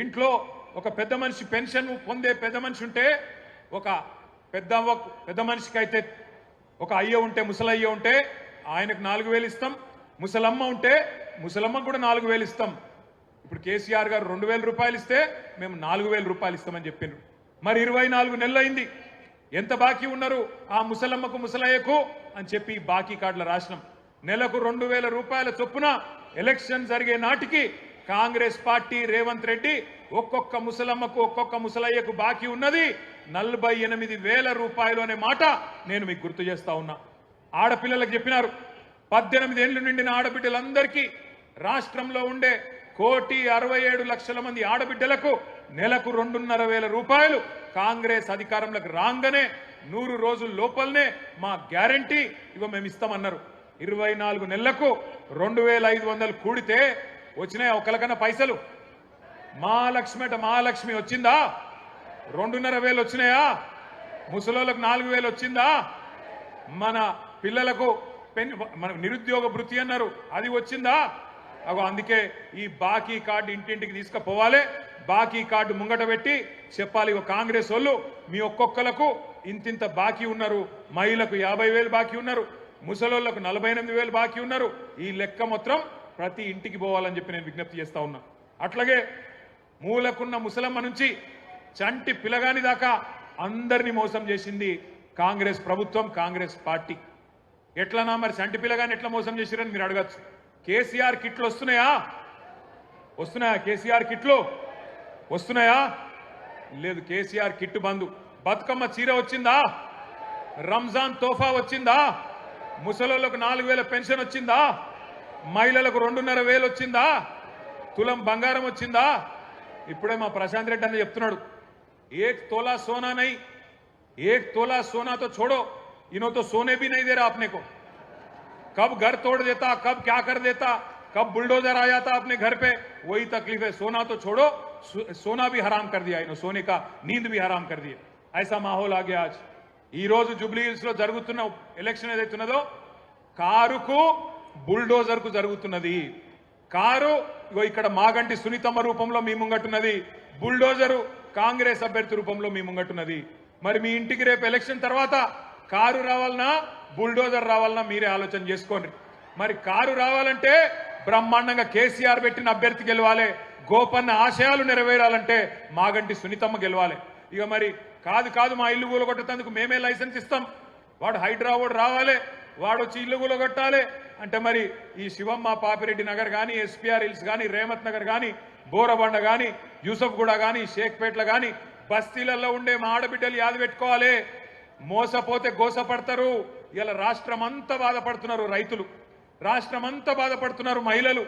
Speaker 4: ఇంట్లో ఒక పెద్ద మనిషి పెన్షన్ పొందే పెద్ద మనిషి ఉంటే, ఒక పెద్ద మనిషికి అయితే ఒక అయ్య ఉంటే, ముసలయ్య ఉంటే ఆయనకు 4,000 ఇస్తాం, ముసలమ్మ ఉంటే ముసలమ్మకు కూడా 4,000 ఇస్తాం. ఇప్పుడు కేసీఆర్ గారు 2,000 రూపాయలు ఇస్తే మేము 4,000 రూపాయలు ఇస్తామని చెప్పిండ్రు. మరి 24 నెలలు అయింది, ఎంత బాకీ ఉన్నారు ఆ ముసలమ్మకు, ముసలయ్యకు అని చెప్పి బాకీ కార్డుల రాసినాం. నెలకు 2,000 రూపాయల చొప్పున ఎలక్షన్ జరిగే నాటికి కాంగ్రెస్ పార్టీ, రేవంత్ రెడ్డి ఒక్కొక్క ముసలమ్మకు, ఒక్కొక్క ముసలయ్యకు బాకీ ఉన్నది 48,000 రూపాయలు అనే మాట నేను మీకు గుర్తు చేస్తా ఉన్నా. ఆడపిల్లలకు చెప్పినారు, 18 ఏళ్లు నిండిన ఆడబిడ్డలందరికీ, రాష్ట్రంలో ఉండే 1,67,00,000 మంది ఆడబిడ్డలకు నెలకు 2,500 రూపాయలు కాంగ్రెస్ అధికారంలోకి రాగానే 100 రోజుల లోపలనే మా గ్యారంటీ ఇవ్వ మేము ఇస్తామన్నారు. 24 నెలలకు 2,500 కూడితే వచ్చినాయా ఒకరికన్నా పైసలు? మహాలక్ష్మి వచ్చిందా? 2,500 వచ్చినాయా? ముసలోళ్ళకు 4,000 వచ్చిందా? మన పిల్లలకు మన నిరుద్యోగ భృతి అన్నారు, అది వచ్చిందా? అగో అందుకే ఈ బాకీ కార్డు ఇంటింటికి తీసుకుపోవాలి, బాకీ కార్డు ముంగట పెట్టి చెప్పాలి, ఇగో కాంగ్రెస్ వాళ్ళు మీ ఒక్కొక్కలకు ఇంతింత బాకీ ఉన్నారు, మహిళలకు 50,000 బాకీ ఉన్నారు, ముసలోళ్లకు 48,000 బాకీ ఉన్నారు, ఈ లెక్క మొత్తం ప్రతి ఇంటికి పోవాలని చెప్పి నేను విజ్ఞప్తి చేస్తా ఉన్నా. అట్లాగే మూలకున్న ముసలమ్మ నుంచి చంటి పిల్లగాని దాకా అందరినీ మోసం చేసింది కాంగ్రెస్ ప్రభుత్వం, కాంగ్రెస్ పార్టీ. ఎట్లనా మరి చంటి పిల్లగాని ఎట్లా మోసం చేసిరని మీరు అడగచ్చు. కేసీఆర్ కిట్లు వస్తున్నాయా? కేసీఆర్ కిట్లు వస్తున్నాయా? లేదు, కేసీఆర్ కిట్ బంధు. బతుకమ్మ చీర వచ్చిందా? రంజాన్ తోఫా వచ్చిందా? ముసలోళ్లకు 4,000 పెన్షన్ వచ్చిందా? మహిళలకు 2,500 వచ్చిందా? తులం బంగారం వచ్చిందా? ఇప్పుడే మా ప్రశాంత్ రెడ్డి అన్న చెప్తున్నాడు, 1 तोला सोना नहीं, 1 तोला सोना तो छोड़ो, इन्हों तो सोने भी नहीं दे रहा अपने को। कब घर तोड़ देता, कब क्या कर देता, कब बुलडोजर आ जाता अपने घर पे, वही तकलीफ है। सोना तो छोड़ो, सोना भी हराम कर दिया इन्हों, सोने का नींद भी हराम कर दिया। ऐसा माहौल आ गया आज। ఈ రోజు జూబ్లీ హిల్స్ లో జరుగుతున్న ఎలక్షన్ ఏదైతున్నదో కారుకు బుల్డోజర్ కు జరుగుతున్నది. కారు ఇక్కడ మాగంటి సునీతమ్మ రూపంలో మీ ముంగట్టున్నది, బుల్డోజరు కాంగ్రెస్ అభ్యర్థి రూపంలో మీ ముంగట్టున్నది. మరి మీ ఇంటికి రేపు ఎలక్షన్ తర్వాత కారు రావాలన్నా బుల్డోజర్ రావాలన్నా మీరే ఆలోచన చేసుకోండి. మరి కారు రావాలంటే బ్రహ్మాండంగా కేసీఆర్ పెట్టిన అభ్యర్థి గెలవాలి, గోపన్న ఆశయాలు నెరవేరాలంటే మాగంటి సునీతమ్మ గెలవాలి. ఇక మరి కాదు మా ఇల్లు కూలగొట్టేందుకు మేమే లైసెన్స్ ఇస్తాం, వాడు హైదరాబాద్ రావాలి, వాడు వచ్చి ఇల్లు కూలగొట్టాలి అంటే మరి ఈ శివమ్మ పాపిరెడ్డి నగర్ కానీ, ఎస్పీఆర్ హిల్స్ కానీ, రేమత్ నగర్ కానీ, బోరబండ కానీ, యూసఫ్గూడ కానీ, షేక్పేట్ల కానీ బస్తీలలో ఉండే మా ఆడబిడ్డలు యాది పెట్టుకోవాలి. మోసపోతే గోసపడతారు. ఇలా రాష్ట్రం అంతా బాధపడుతున్నారు రైతులు, రాష్ట్రం అంతా బాధపడుతున్నారు మహిళలు.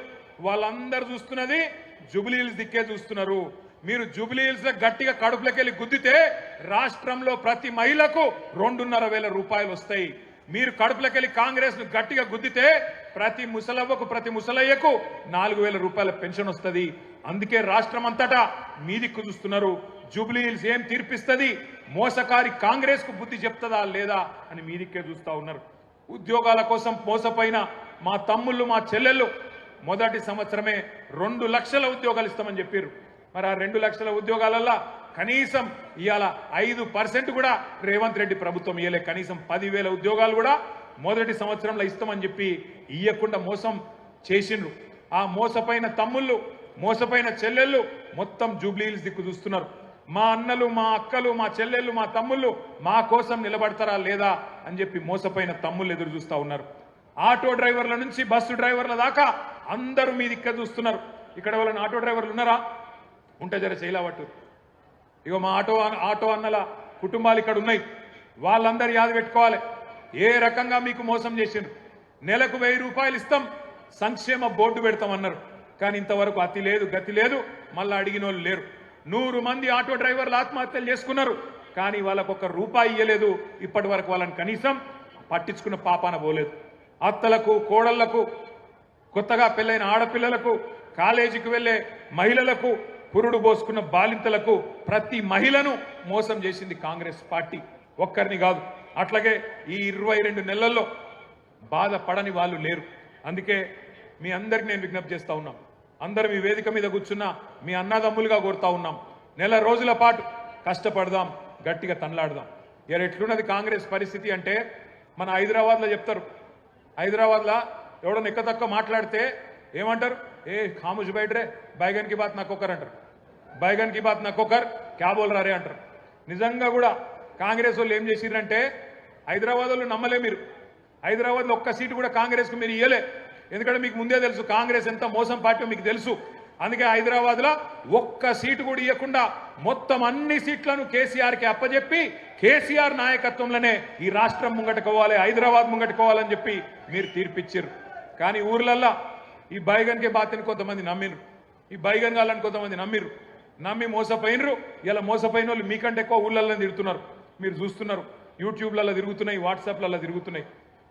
Speaker 4: వాళ్ళందరూ చూస్తున్నది జూబ్లీ హిల్స్ దిక్కే చూస్తున్నారు. మీరు జూబ్లీ హిల్స్ గట్టిగా కడుపులకెళ్ళి గుద్దితే రాష్ట్రంలో ప్రతి మహిళకు 2,500 రూపాయలు వస్తాయి. మీరు కడుపులకెళ్ళి కాంగ్రెస్ ను గట్టిగా గుద్దితే ప్రతి ముసలవ్వకు, ప్రతి ముసలయ్యకు 4,000 రూపాయల పెన్షన్ వస్తుంది. అందుకే రాష్ట్రం అంతటా మీ దిక్కు చూస్తున్నారు. జూబ్లీ హిల్స్ ఏం తీర్పిస్తుంది, మోసకారి కాంగ్రెస్ కు బుద్ధి చెప్తుందా లేదా అని మీ దిక్కే చూస్తా ఉన్నారు. ఉద్యోగాల కోసం మోసపోయిన మా తమ్ముళ్ళు, మా చెల్లెళ్ళు మొదటి సంవత్సరమే 2 లక్షల ఉద్యోగాలు ఇస్తామని చెప్పారు. మరి ఆ 2 లక్షల ఉద్యోగాలల్లో కనీసం ఇవాళ 5% కూడా రేవంత్ రెడ్డి ప్రభుత్వం ఇయ్యలే. కనీసం 10,000 ఉద్యోగాలు కూడా మొదటి సంవత్సరంలో ఇస్తామని చెప్పి ఇయ్యకుండా మోసం చేసిండ్రు. ఆ మోసపోయిన తమ్ముళ్ళు, మోసపోయిన చెల్లెళ్ళు మొత్తం జూబ్లీ హిల్స్ దిక్కు చూస్తున్నారు. మా అన్నలు, మా అక్కలు, మా చెల్లెళ్ళు, మా తమ్ముళ్ళు మా కోసం నిలబడతారా లేదా అని చెప్పి మోసపోయిన తమ్ముళ్ళు ఎదురు చూస్తా ఉన్నారు. ఆటో డ్రైవర్ల నుంచి బస్సు డ్రైవర్ల దాకా అందరూ మీ దిక్కు చూస్తున్నారు. ఇక్కడ వాళ్ళని ఆటో డ్రైవర్లు ఉన్నారా? ఉంటే జర చేయలేవట్టు. ఇగో మా ఆటో అన్నల కుటుంబాలు ఇక్కడ ఉన్నాయి. వాళ్ళందరూ యాద పెట్టుకోవాలి ఏ రకంగా మీకు మోసం చేసిండ్రు. నెలకు 1000 రూపాయలు ఇస్తాం, సంక్షేమ బోర్డు పెడతామన్నారు. కానీ ఇంతవరకు అతి లేదు, గతి లేదు. మళ్ళీ అడిగిన వాళ్ళు లేరు. 100 మంది ఆటో డ్రైవర్లు ఆత్మహత్యలు చేసుకున్నారు. కానీ వాళ్ళకు ₹1 ఇయ్యలేదు. ఇప్పటి వరకు వాళ్ళని కనీసం పట్టించుకున్న పాపాన పోలేదు. అత్తలకు, కోడళ్లకు, కొత్తగా పెళ్ళైన ఆడపిల్లలకు, కాలేజీకి వెళ్లే మహిళలకు, పురుడు పోసుకున్న బాలింతలకు ప్రతి మహిళను మోసం చేసింది కాంగ్రెస్ పార్టీ. ఒక్కరిని కాదు. అట్లాగే ఈ 22 నెలల్లో బాధపడని వాళ్ళు లేరు. అందుకే మీ అందరికి నేను విజ్ఞప్తి చేస్తా ఉన్నాం. అందరం ఈ వేదిక మీద కూర్చున్నా మీ అన్నదమ్ములుగా కోరుతా ఉన్నాం. నెల రోజుల పాటు కష్టపడదాం, గట్టిగా తనలాడదాం. ఎట్లున్నది కాంగ్రెస్ పరిస్థితి అంటే మన హైదరాబాద్లో చెప్తారు. హైదరాబాద్లో ఎవడో ఎక్క తక్కువ మాట్లాడితే ఏమంటారు? ఏ ఖాముష్ బైట్ రే, బైగన్ కి బాత్ నక్కొకర్ అంటారు. బైగన్ కి బాత్ నక్కొకర్ క్యా బోల్ రా రే అంటారు. నిజంగా కూడా కాంగ్రెస్ వాళ్ళు ఏం చేసిరంటే హైదరాబాద్ వాళ్ళు నమ్మలే. మీరు హైదరాబాద్లో ఒక్క సీటు కూడా కాంగ్రెస్కు మీరు ఇయ్యలే. ఎందుకంటే మీకు ముందే తెలుసు కాంగ్రెస్ ఎంత మోసం పార్టీ మీకు తెలుసు. అందుకే హైదరాబాద్లో ఒక్క సీటు కూడా ఇవ్వకుండా మొత్తం అన్ని సీట్లను కేసీఆర్కి అప్పచెప్పి కేసీఆర్ నాయకత్వంలోనే ఈ రాష్ట్రం ముంగట్టుకోవాలి, హైదరాబాద్ ముంగట్టుకోవాలని చెప్పి మీరు తీర్పిచ్చారు. కానీ ఊర్లల్లో ఈ బైగన్కే బాత్ని కొంతమంది నమ్మిరు, ఈ బైగన్ గాళ్ళని కొంతమంది నమ్మిరు. నమ్మి మోసపోయినరు. ఇలా మోసపోయిన వాళ్ళు మీకంటే ఎక్కువ ఊళ్ళల్లో తిరుగుతున్నారు. మీరు చూస్తున్నారు, యూట్యూబ్లలో తిరుగుతున్నాయి, వాట్సాప్లలో తిరుగుతున్నాయి.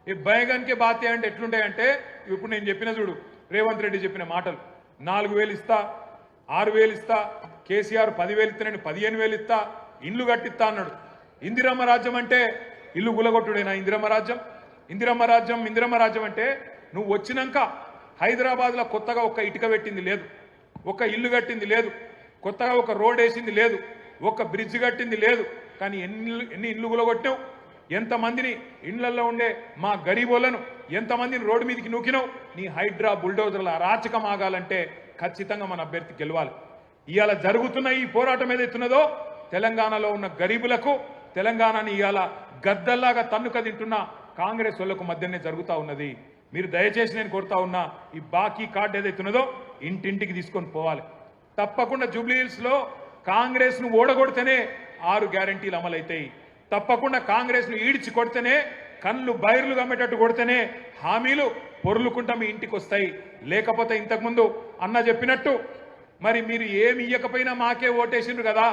Speaker 4: ఈ బైగన్కే బాతే అంటే ఎట్లుంటాయంటే ఇప్పుడు నేను చెప్పిన చూడు, రేవంత్ రెడ్డి చెప్పిన మాటలు 4,000 ఇస్తా, 6,000 ఇస్తా, కేసీఆర్ 10,000 ఇస్తానని 15,000 ఇస్తా, ఇండ్లు కట్టిస్తా అన్నాడు. ఇందిరమ్మ రాజ్యం అంటే ఇల్లు గులగొట్టుడేనా? ఇందిరమ్మ రాజ్యం అంటే నువ్వు వచ్చినాక హైదరాబాద్లో కొత్తగా ఒక్క ఇటుక పెట్టింది లేదు, ఒక ఇల్లు కట్టింది లేదు, కొత్తగా ఒక రోడ్ వేసింది లేదు, ఒక బ్రిడ్జ్ కట్టింది లేదు. కానీ ఎన్ని ఇల్లు కూలగొట్టావు, ఎంతమందిని ఇళ్లలో ఉండే మా గరీబోళ్లను ఎంతమందిని రోడ్డు మీదకి నూకినావు. నీ హైడ్రా బుల్డోజర్ల అరాచకం ఆగాలంటే ఖచ్చితంగా మన అభ్యర్థి గెలవాలి. ఇవాళ జరుగుతున్న ఈ పోరాటం ఏదైతున్నదో తెలంగాణలో ఉన్న గరీబులకు, తెలంగాణని ఇవాళ గద్దల్లాగా తన్నుక తింటున్న కాంగ్రెస్ వాళ్ళకు మధ్యనే జరుగుతూ ఉన్నది. మీరు దయచేసి నేను కోరుతా ఉన్నా, ఈ బాకీ కార్డు ఏదైతున్నదో ఇంటింటికి తీసుకొని పోవాలి. తప్పకుండా జూబ్లీహిల్స్లో కాంగ్రెస్ను ఓడగొడితేనే 6 గ్యారంటీలు అమలవుతాయి. తప్పకుండా కాంగ్రెస్ను ఈడ్చి కొడితేనే, కళ్ళు బైర్లు గమ్మేటట్టు కొడితేనే హామీలు పొర్లుకుంటా మీ ఇంటికి వస్తాయి. లేకపోతే ఇంతకుముందు అన్న చెప్పినట్టు మరి మీరు ఏమి ఇయ్యకపోయినా మాకే ఓటేసిండ్రు కదా,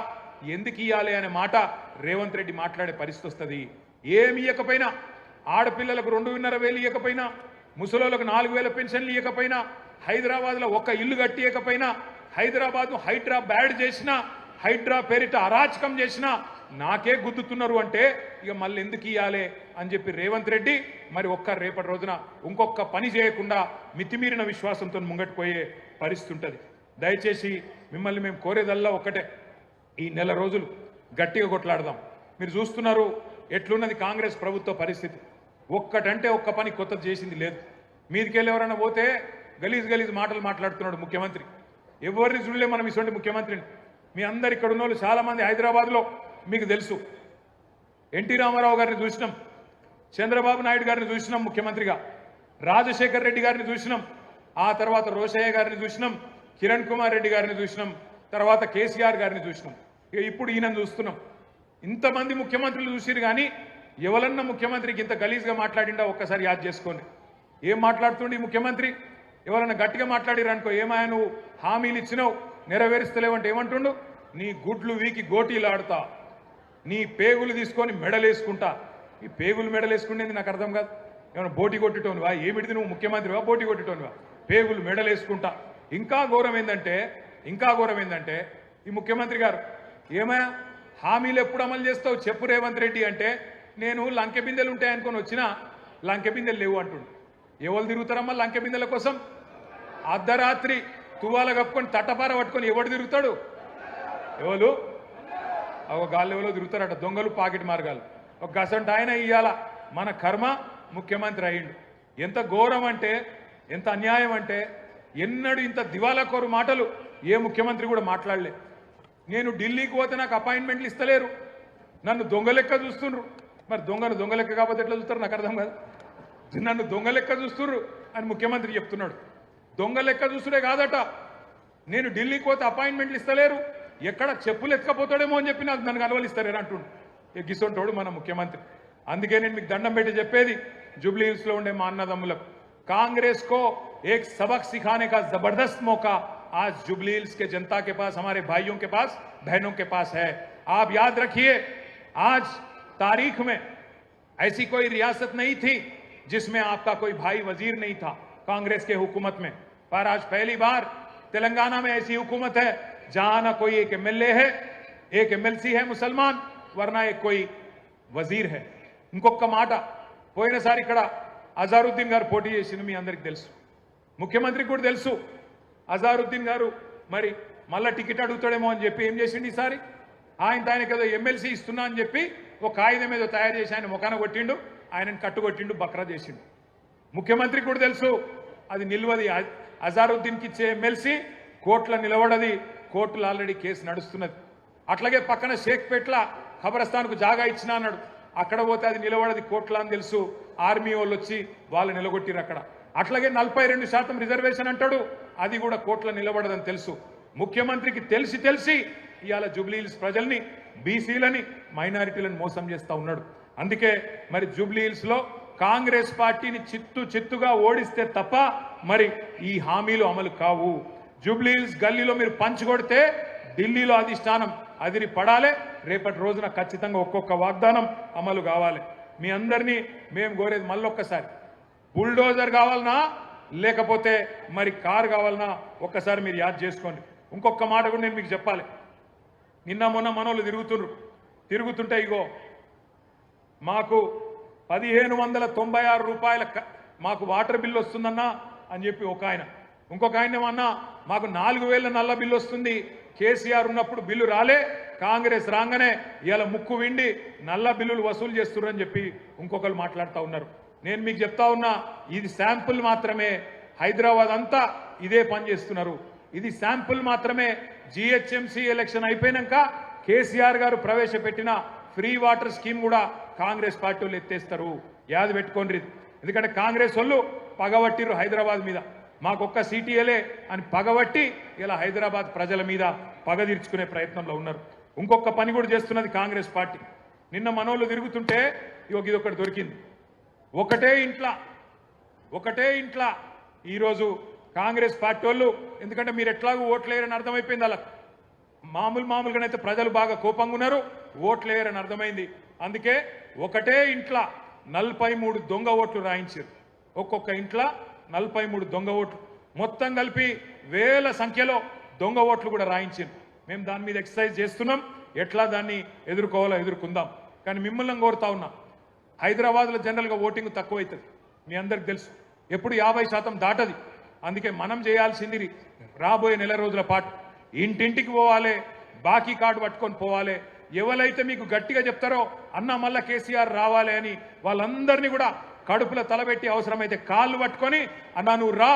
Speaker 4: ఎందుకు ఇయ్యాలి అనే మాట రేవంత్ రెడ్డి మాట్లాడే పరిస్థితి వస్తుంది. ఏమి ఇయ్యకపోయినా, ఆడపిల్లలకు 2,500 ఇయ్యకపోయినా, ముసలోళ్ళకు 4,000 పెన్షన్లు ఇవ్వకపోయినా, హైదరాబాద్లో ఒక్క ఇల్లు కట్టియకపోయినా, హైదరాబాద్ను హైడ్రా బ్యాడ్ చేసినా, హైడ్రా పేరిట అరాచకం చేసినా నాకే గుద్దుతున్నారు అంటే ఇక మళ్ళీ ఎందుకు ఇవ్వాలి అని చెప్పి రేవంత్ రెడ్డి మరి రేపటి రోజున ఇంకొక పని చేయకుండా మితిమీరిన విశ్వాసంతో ముంగట్టుపోయే పరిస్థితి ఉంటుంది. దయచేసి మిమ్మల్ని మేము కోరేదల్లా ఒక్కటే, ఈ నెల రోజులు గట్టిగా కొట్లాడదాం. మీరు చూస్తున్నారు ఎట్లున్నది కాంగ్రెస్ ప్రభుత్వ పరిస్థితి. ఒక్కటంటే ఒక్క పని కొత్తది చేసింది లేదు. మీదికెళ్ళి ఎవరైనా పోతే గలీజ్ మాటలు మాట్లాడుతున్నాడు ముఖ్యమంత్రి. ఎవరిని చూడలే మనం ఇటువంటి ముఖ్యమంత్రిని. మీ అందరు ఇక్కడ ఉన్న వాళ్ళు చాలామంది హైదరాబాద్లో మీకు తెలుసు, ఎన్టీ రామారావు గారిని చూసినాం, చంద్రబాబు నాయుడు గారిని చూసినాం ముఖ్యమంత్రిగా, రాజశేఖర్ రెడ్డి గారిని చూసినాం, ఆ తర్వాత రోషయ్య గారిని చూసినాం, కిరణ్ కుమార్ రెడ్డి గారిని చూసినాం, తర్వాత కేసీఆర్ గారిని చూసినాం, ఇప్పుడు ఈయన చూస్తున్నాం. ఇంతమంది ముఖ్యమంత్రులు చూసిరు కానీ ఎవరన్నా ముఖ్యమంత్రికి ఇంత గలీజ్గా మాట్లాడిండా ఒక్కసారి యాద్ చేసుకోండి. ఏం మాట్లాడుతుండే ముఖ్యమంత్రి? ఎవరన్నా గట్టిగా మాట్లాడిరు అనుకో, ఏమాయా నువ్వు హామీలు ఇచ్చినావు నెరవేరుస్తలేవంటే ఏమంటుండు? నీ గుడ్లు వీకి గోటీలు ఆడుతా, నీ పేగులు తీసుకొని మెడలేసుకుంటా. ఈ పేగులు మెడలేసుకునేది నాకు అర్థం కాదు. ఏమైనా బోటి కొట్టేటోనివా? ఏమిటిది నువ్వు ముఖ్యమంత్రివా? బోటి కొట్టేటోనివా? పేగులు మెడలేసుకుంటా. ఇంకా ఘోరం ఏంటంటే ఈ ముఖ్యమంత్రి గారు ఏమయ్యా హామీలు ఎప్పుడు అమలు చేస్తావు చెప్పు రేవంత్ రెడ్డి అంటే, నేను లంకె బిందెలు ఉంటాయనుకొని వచ్చినా లంకె బిందెలు లేవు అంటుండు. ఎవరు తిరుగుతారమ్మా లంకె బిందెల కోసం? అర్ధరాత్రి తువాల కప్పుకొని తట్టపార పట్టుకొని ఎవడు తిరుగుతాడు? ఎవరు ఒక గాళ్ళు ఎవరో తిరుగుతారట, దొంగలు పాకెట్ మార్గాలు. ఒక గసంట ఆయన ఇయ్యాల మన కర్మ ముఖ్యమంత్రి అయ్యిండు. ఎంత ఘోరం అంటే, ఎంత అన్యాయం అంటే, ఎన్నడూ ఇంత దివాలాకోరు మాటలు ఏ ముఖ్యమంత్రి కూడా మాట్లాడలే. నేను ఢిల్లీకి పోతే నాకు అపాయింట్మెంట్లు ఇస్తలేరు, నన్ను దొంగ లెక్క చూస్తుండ్రు. మరి దొంగ లెక్క కాకపోతే ఎట్లా చూస్తారు నాకు అర్థం కాదు. నన్ను దొంగ లెక్క చూస్తుర్రు అని ముఖ్యమంత్రి చెప్తున్నాడు. దొంగ లెక్క చూస్తుడే కాదట, నేను ఢిల్లీకి పోతే అపాయింట్మెంట్లు ఇస్తలేరు, ఎక్కడ చెప్పులు ఎత్తుకపోతాడేమో అని చెప్పి నన్ను కలవలిస్తారేరు అంటుండు. ఎగ్గిసొంటోడు మన ముఖ్యమంత్రి. అందుకే నేను మీకు దండం పెట్టి చెప్పేది जुबली हिल्स లో ఉండే మా అన్నదమ్ములకు, कांग्रेस को एक सबक सिखाने का जबरदस्त मौका आज जुबली हिल्स के जनता के पास, हमारे भाइयों के पास, बहनों के पास है. आप याद रखिए, आज तारीख में ऐसी कोई रियासत नहीं थी जिसमें आपका कोई भाई वजीर नहीं था कांग्रेस के हुकूमत में, पर आज पहली बार तेलंगाना में ऐसी हुकूमत है जहां ना कोई एक एमएलए है, एक एमएलसी है मुसलमान, वरना एक कोई वजीर है. ఇంకొక మాట, పోయినసారి ఇక్కడ అజారుద్దీన్ గారు పోటీ చేసింది మీ అందరికీ తెలుసు, ముఖ్యమంత్రికి కూడా తెలుసు. అజారుద్దీన్ గారు మరి మళ్ళా టికెట్ అడుగుతాడేమో అని చెప్పి ఏం చేసిండు ఈసారి, ఆయనకి ఏదో ఎమ్మెల్సీ ఇస్తున్నా అని చెప్పి ఒక కాగితం ఏదో తయారు చేసి ఆయన ముఖాన కొట్టిండు, ఆయనను కట్టుకొట్టిండు, బక్రా చేసిండు. ముఖ్యమంత్రికి కూడా తెలుసు అది నిల్వది, అజారుద్దీన్కి ఇచ్చే ఎమ్మెల్సీ కోర్టులో నిలబడది, కోర్టులో ఆల్రెడీ కేసు నడుస్తున్నది. అట్లాగే పక్కన షేక్పేట్ల ఖబరస్థాన్కు జాగా ఇచ్చినా అన్నాడు, అక్కడ పోతే అది నిలబడది కోర్టులో అని తెలుసు, ఆర్మీ వాళ్ళు వచ్చి వాళ్ళు నిలగొట్టిరు అక్కడ. అట్లాగే 42% రిజర్వేషన్ అంటాడు, అది కూడా కోర్టులో నిలబడదని తెలుసు. ముఖ్యమంత్రికి తెలిసి ఇవాళ జూబ్లీ హిల్స్ ప్రజల్ని, బీసీలని, మైనారిటీలను మోసం చేస్తూ ఉన్నాడు. అందుకే మరి జూబ్లీ హిల్స్లో కాంగ్రెస్ పార్టీని చిత్తుగా ఓడిస్తే తప్ప మరి ఈ హామీలు అమలు కావు. జూబ్లీ హిల్స్ గల్లీలో మీరు పంచుకొడితే ఢిల్లీలో అధిష్టానం అదిరి పడాలి. రేపటి రోజున ఖచ్చితంగా ఒక్కొక్క వాగ్దానం అమలు కావాలి. మీ అందరినీ మేము కోరేది మళ్ళొక్కసారి, బుల్డోజర్ కావాలనా లేకపోతే మరి కారు కావాలనా ఒక్కసారి మీరు యాద్ చేసుకోండి. ఇంకొక మాట కూడా నేను మీకు చెప్పాలి. నిన్న మొన్న మనోళ్ళు తిరుగుతుంటే ఇగో మాకు 1,596 రూపాయల మాకు వాటర్ బిల్లు వస్తుందన్నా, అని చెప్పి ఒక ఆయన, ఇంకొక ఆయన ఏమన్నా మాకు 4000 నల్ల బిల్లు వస్తుంది, కేసీఆర్ ఉన్నప్పుడు బిల్లు రాలే, కాంగ్రెస్ రాగానే ఇలా ముక్కు విండి నల్ల బిల్లులు వసూలు చేస్తున్నారని చెప్పి ఇంకొకరు మాట్లాడుతూ ఉన్నారు. నేను మీకు చెప్తా ఉన్నా, ఇది శాంపుల్ మాత్రమే. హైదరాబాద్ అంతా ఇదే పని చేస్తున్నారు. ఇది శాంపుల్ మాత్రమే. జిహెచ్ఎంసీ ఎలక్షన్ అయిపోయినాక కేసీఆర్ గారు ప్రవేశపెట్టిన ఫ్రీ వాటర్ స్కీమ్ కూడా కాంగ్రెస్ పార్టీ వాళ్ళు ఎత్తేస్తారు. యాది పెట్టుకోండి. ఎందుకంటే కాంగ్రెస్ వాళ్ళు పగబట్టిరు హైదరాబాద్ మీద, మాకొక్క సీటీఎలే అని పగబట్టి ఇలా హైదరాబాద్ ప్రజల మీద పగ తీర్చుకునే ప్రయత్నంలో ఉన్నారు. ఇంకొక పని కూడా చేస్తున్నది కాంగ్రెస్ పార్టీ. నిన్న మనోళ్ళు తిరుగుతుంటే ఇదొకటి దొరికింది. ఒకటే ఇంట్లో ఈరోజు కాంగ్రెస్ పార్టీ వాళ్ళు, ఎందుకంటే మీరు ఎట్లాగూ ఓట్లేరని అర్థమైపోయింది వాళ్ళకు. మామూలుగానైతే ప్రజలు బాగా కోపంగా ఉన్నారు, ఓట్లేరని అర్థమైంది. అందుకే ఒకటే ఇంట్లో 43 దొంగ ఓట్లు రాయించారు. ఒక్కొక్క ఇంట్లో 43 దొంగ ఓట్లు, మొత్తం కలిపి వేల సంఖ్యలో దొంగ ఓట్లు కూడా రాయించారు. మేము దాని మీద ఎక్సర్సైజ్ చేస్తున్నాం, ఎట్లా దాన్ని ఎదుర్కోవాలో ఎదుర్కొందాం. కానీ మిమ్మల్ని కోరుతా ఉన్నా, హైదరాబాద్లో జనరల్గా ఓటింగ్ తక్కువ అవుతుంది, మీ అందరికి తెలుసు, ఎప్పుడు 50% దాటది. అందుకే మనం చేయాల్సింది రాబోయే నెల రోజుల పాటు ఇంటింటికి పోవాలి, బాకీ కార్డు పట్టుకొని పోవాలి. ఎవరైతే మీకు గట్టిగా చెప్తారో అన్న మళ్ళా కేసీఆర్ రావాలి అని వాళ్ళందరినీ కూడా కడుపులో తలబెట్టి అవసరమైతే కాళ్ళు పట్టుకొని అన్నా నువ్వు రా,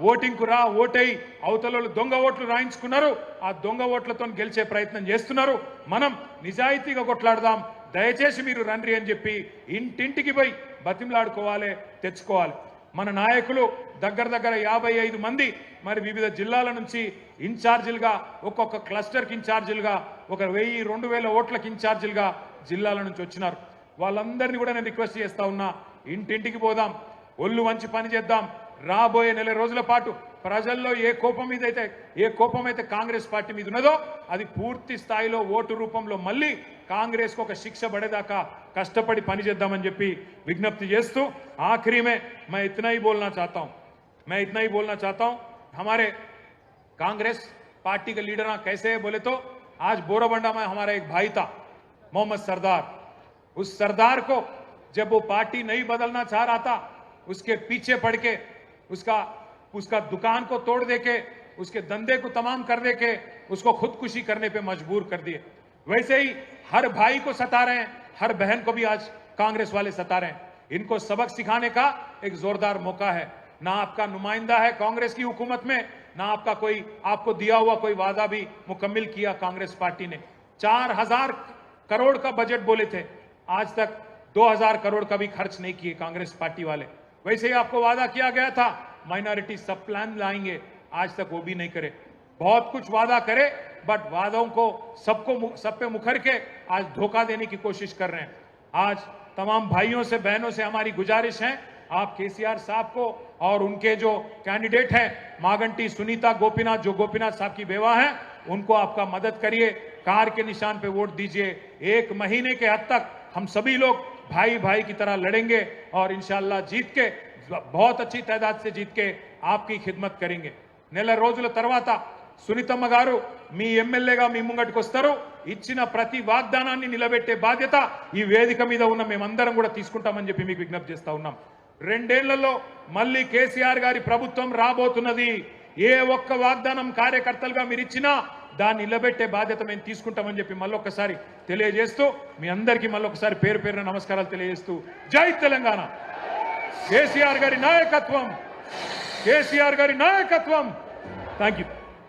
Speaker 4: ఓటింగ్కు రా, ఓటై అవతల దొంగ ఓట్లు రాయించుకున్నారు, ఆ దొంగ ఓట్లతో గెలిచే ప్రయత్నం చేస్తున్నారు. మనం నిజాయితీగా కొట్లాడదాం, దయచేసి మీరు రండి అని చెప్పి ఇంటింటికి పోయి బతిమలాడుకోవాలి, తెచ్చుకోవాలి. మన నాయకులు దగ్గర 55 మంది మరి వివిధ జిల్లాల నుంచి ఇన్ఛార్జీలుగా, ఒక్కొక్క క్లస్టర్కి ఇన్ఛార్జీలుగా, 1000-2000 ఓట్లకి ఇన్ఛార్జీలుగా జిల్లాల నుంచి వచ్చినారు. వాళ్ళందరినీ కూడా నేను రిక్వెస్ట్ చేస్తా ఉన్నా, ఇంటింటికి పోదాం, ఒళ్ళు వంచి పని చేద్దాం. రాబోయే నెల రోజుల పాటు ప్రజల్లో ఏ కోపం అయితే కాంగ్రెస్ పార్టీ మీద ఉన్నదో అది పూర్తి స్థాయిలో ఓటు రూపంలో మళ్ళీ కాంగ్రెస్కు ఒక శిక్ష పడేదాకా కష్టపడి పని చేద్దామని చెప్పి విజ్ఞప్తి చేస్తూ आखिरी में मैं इतना ही बोलना चाहता हूं हमारे कांग्रेस पार्टी के लीडर कैसे है बोले तो आज बोराबंडा में हमारा एक भाई था मोहम्मद सरदार। उस सरदार को जब वो पार्टी नहीं बदलना चाह रहा था, उसके पीछे पड़ के उसका दुकान को तोड़ देके, उसके धंधे को तमाम कर देके उसको खुदकुशी करने पे मजबूर कर दिए। वैसे ही हर भाई को सता रहे हैं, हर बहन को भी आज कांग्रेस वाले सता रहे हैं। इनको सबक सिखाने का एक जोरदार मौका है। ना आपका नुमाइंदा है कांग्रेस की हुकूमत में, ना आपको दिया हुआ कोई वादा भी मुकम्मिल किया कांग्रेस पार्टी ने। 4000 करोड़ का बजट बोले थे, आज तक 2000 करोड़ का भी खर्च नहीं किए कांग्रेस पार्टी वाले। वैसे ही आपको वादा किया गया था माइनॉरिटी सब प्लान लाएंगे, आज तक वो भी नहीं करे। बहुत कुछ वादा करे बट वादों को सब पे मुखर के आज धोखा देने की कोशिश कर रहे हैं। आज तमाम भाइयों से बहनों से हमारी गुजारिश है, आप केसीआर साहब को और उनके जो कैंडिडेट हैं मागंटी सुनीता गोपीनाथ, जो गोपीनाथ साहब की बेवा हैं, उनको आपका मदद करिए, कार के निशान पे वोट दीजिए। 1 महीने के हद तक हम सभी लोग भाई भाई की तरह लड़ेंगे और इंशाल्लाह जीत के, बहुत अच्छी तादाद से जीत के आपकी खिदमत करेंगे। నెల రోజుల తర్వాత సునీతమ్మ గారు మీ ఎమ్మెల్యేగా మీ ముంగటికి వస్తారు, ఇచ్చిన ప్రతి వాగ్దానాన్ని నిలబెట్టే బాధ్యత ఈ వేదిక మీద ఉన్న మేమందరం కూడా తీసుకుంటామని చెప్పి మీకు విజ్ఞప్తి చేస్తా ఉన్నాం। 2 ఏళ్లలో మళ్ళీ కేసీఆర్ గారి ప్రభుత్వం రాబోతున్నది। ఏ ఒక్క వాగ్దానం కార్యకర్తలుగా మీరు ఇచ్చినా దాన్ని నిలబెట్టే బాధ్యత మేము తీసుకుంటామని చెప్పి మళ్ళొకసారి తెలియజేస్తూ మీ అందరికీ మళ్ళొకసారి పేరు పేరున నమస్కారాలు తెలియజేస్తూ జై తెలంగాణ, కేసీఆర్ గారి నాయకత్వం, కేసీఆర్ గారి నాయకత్వం।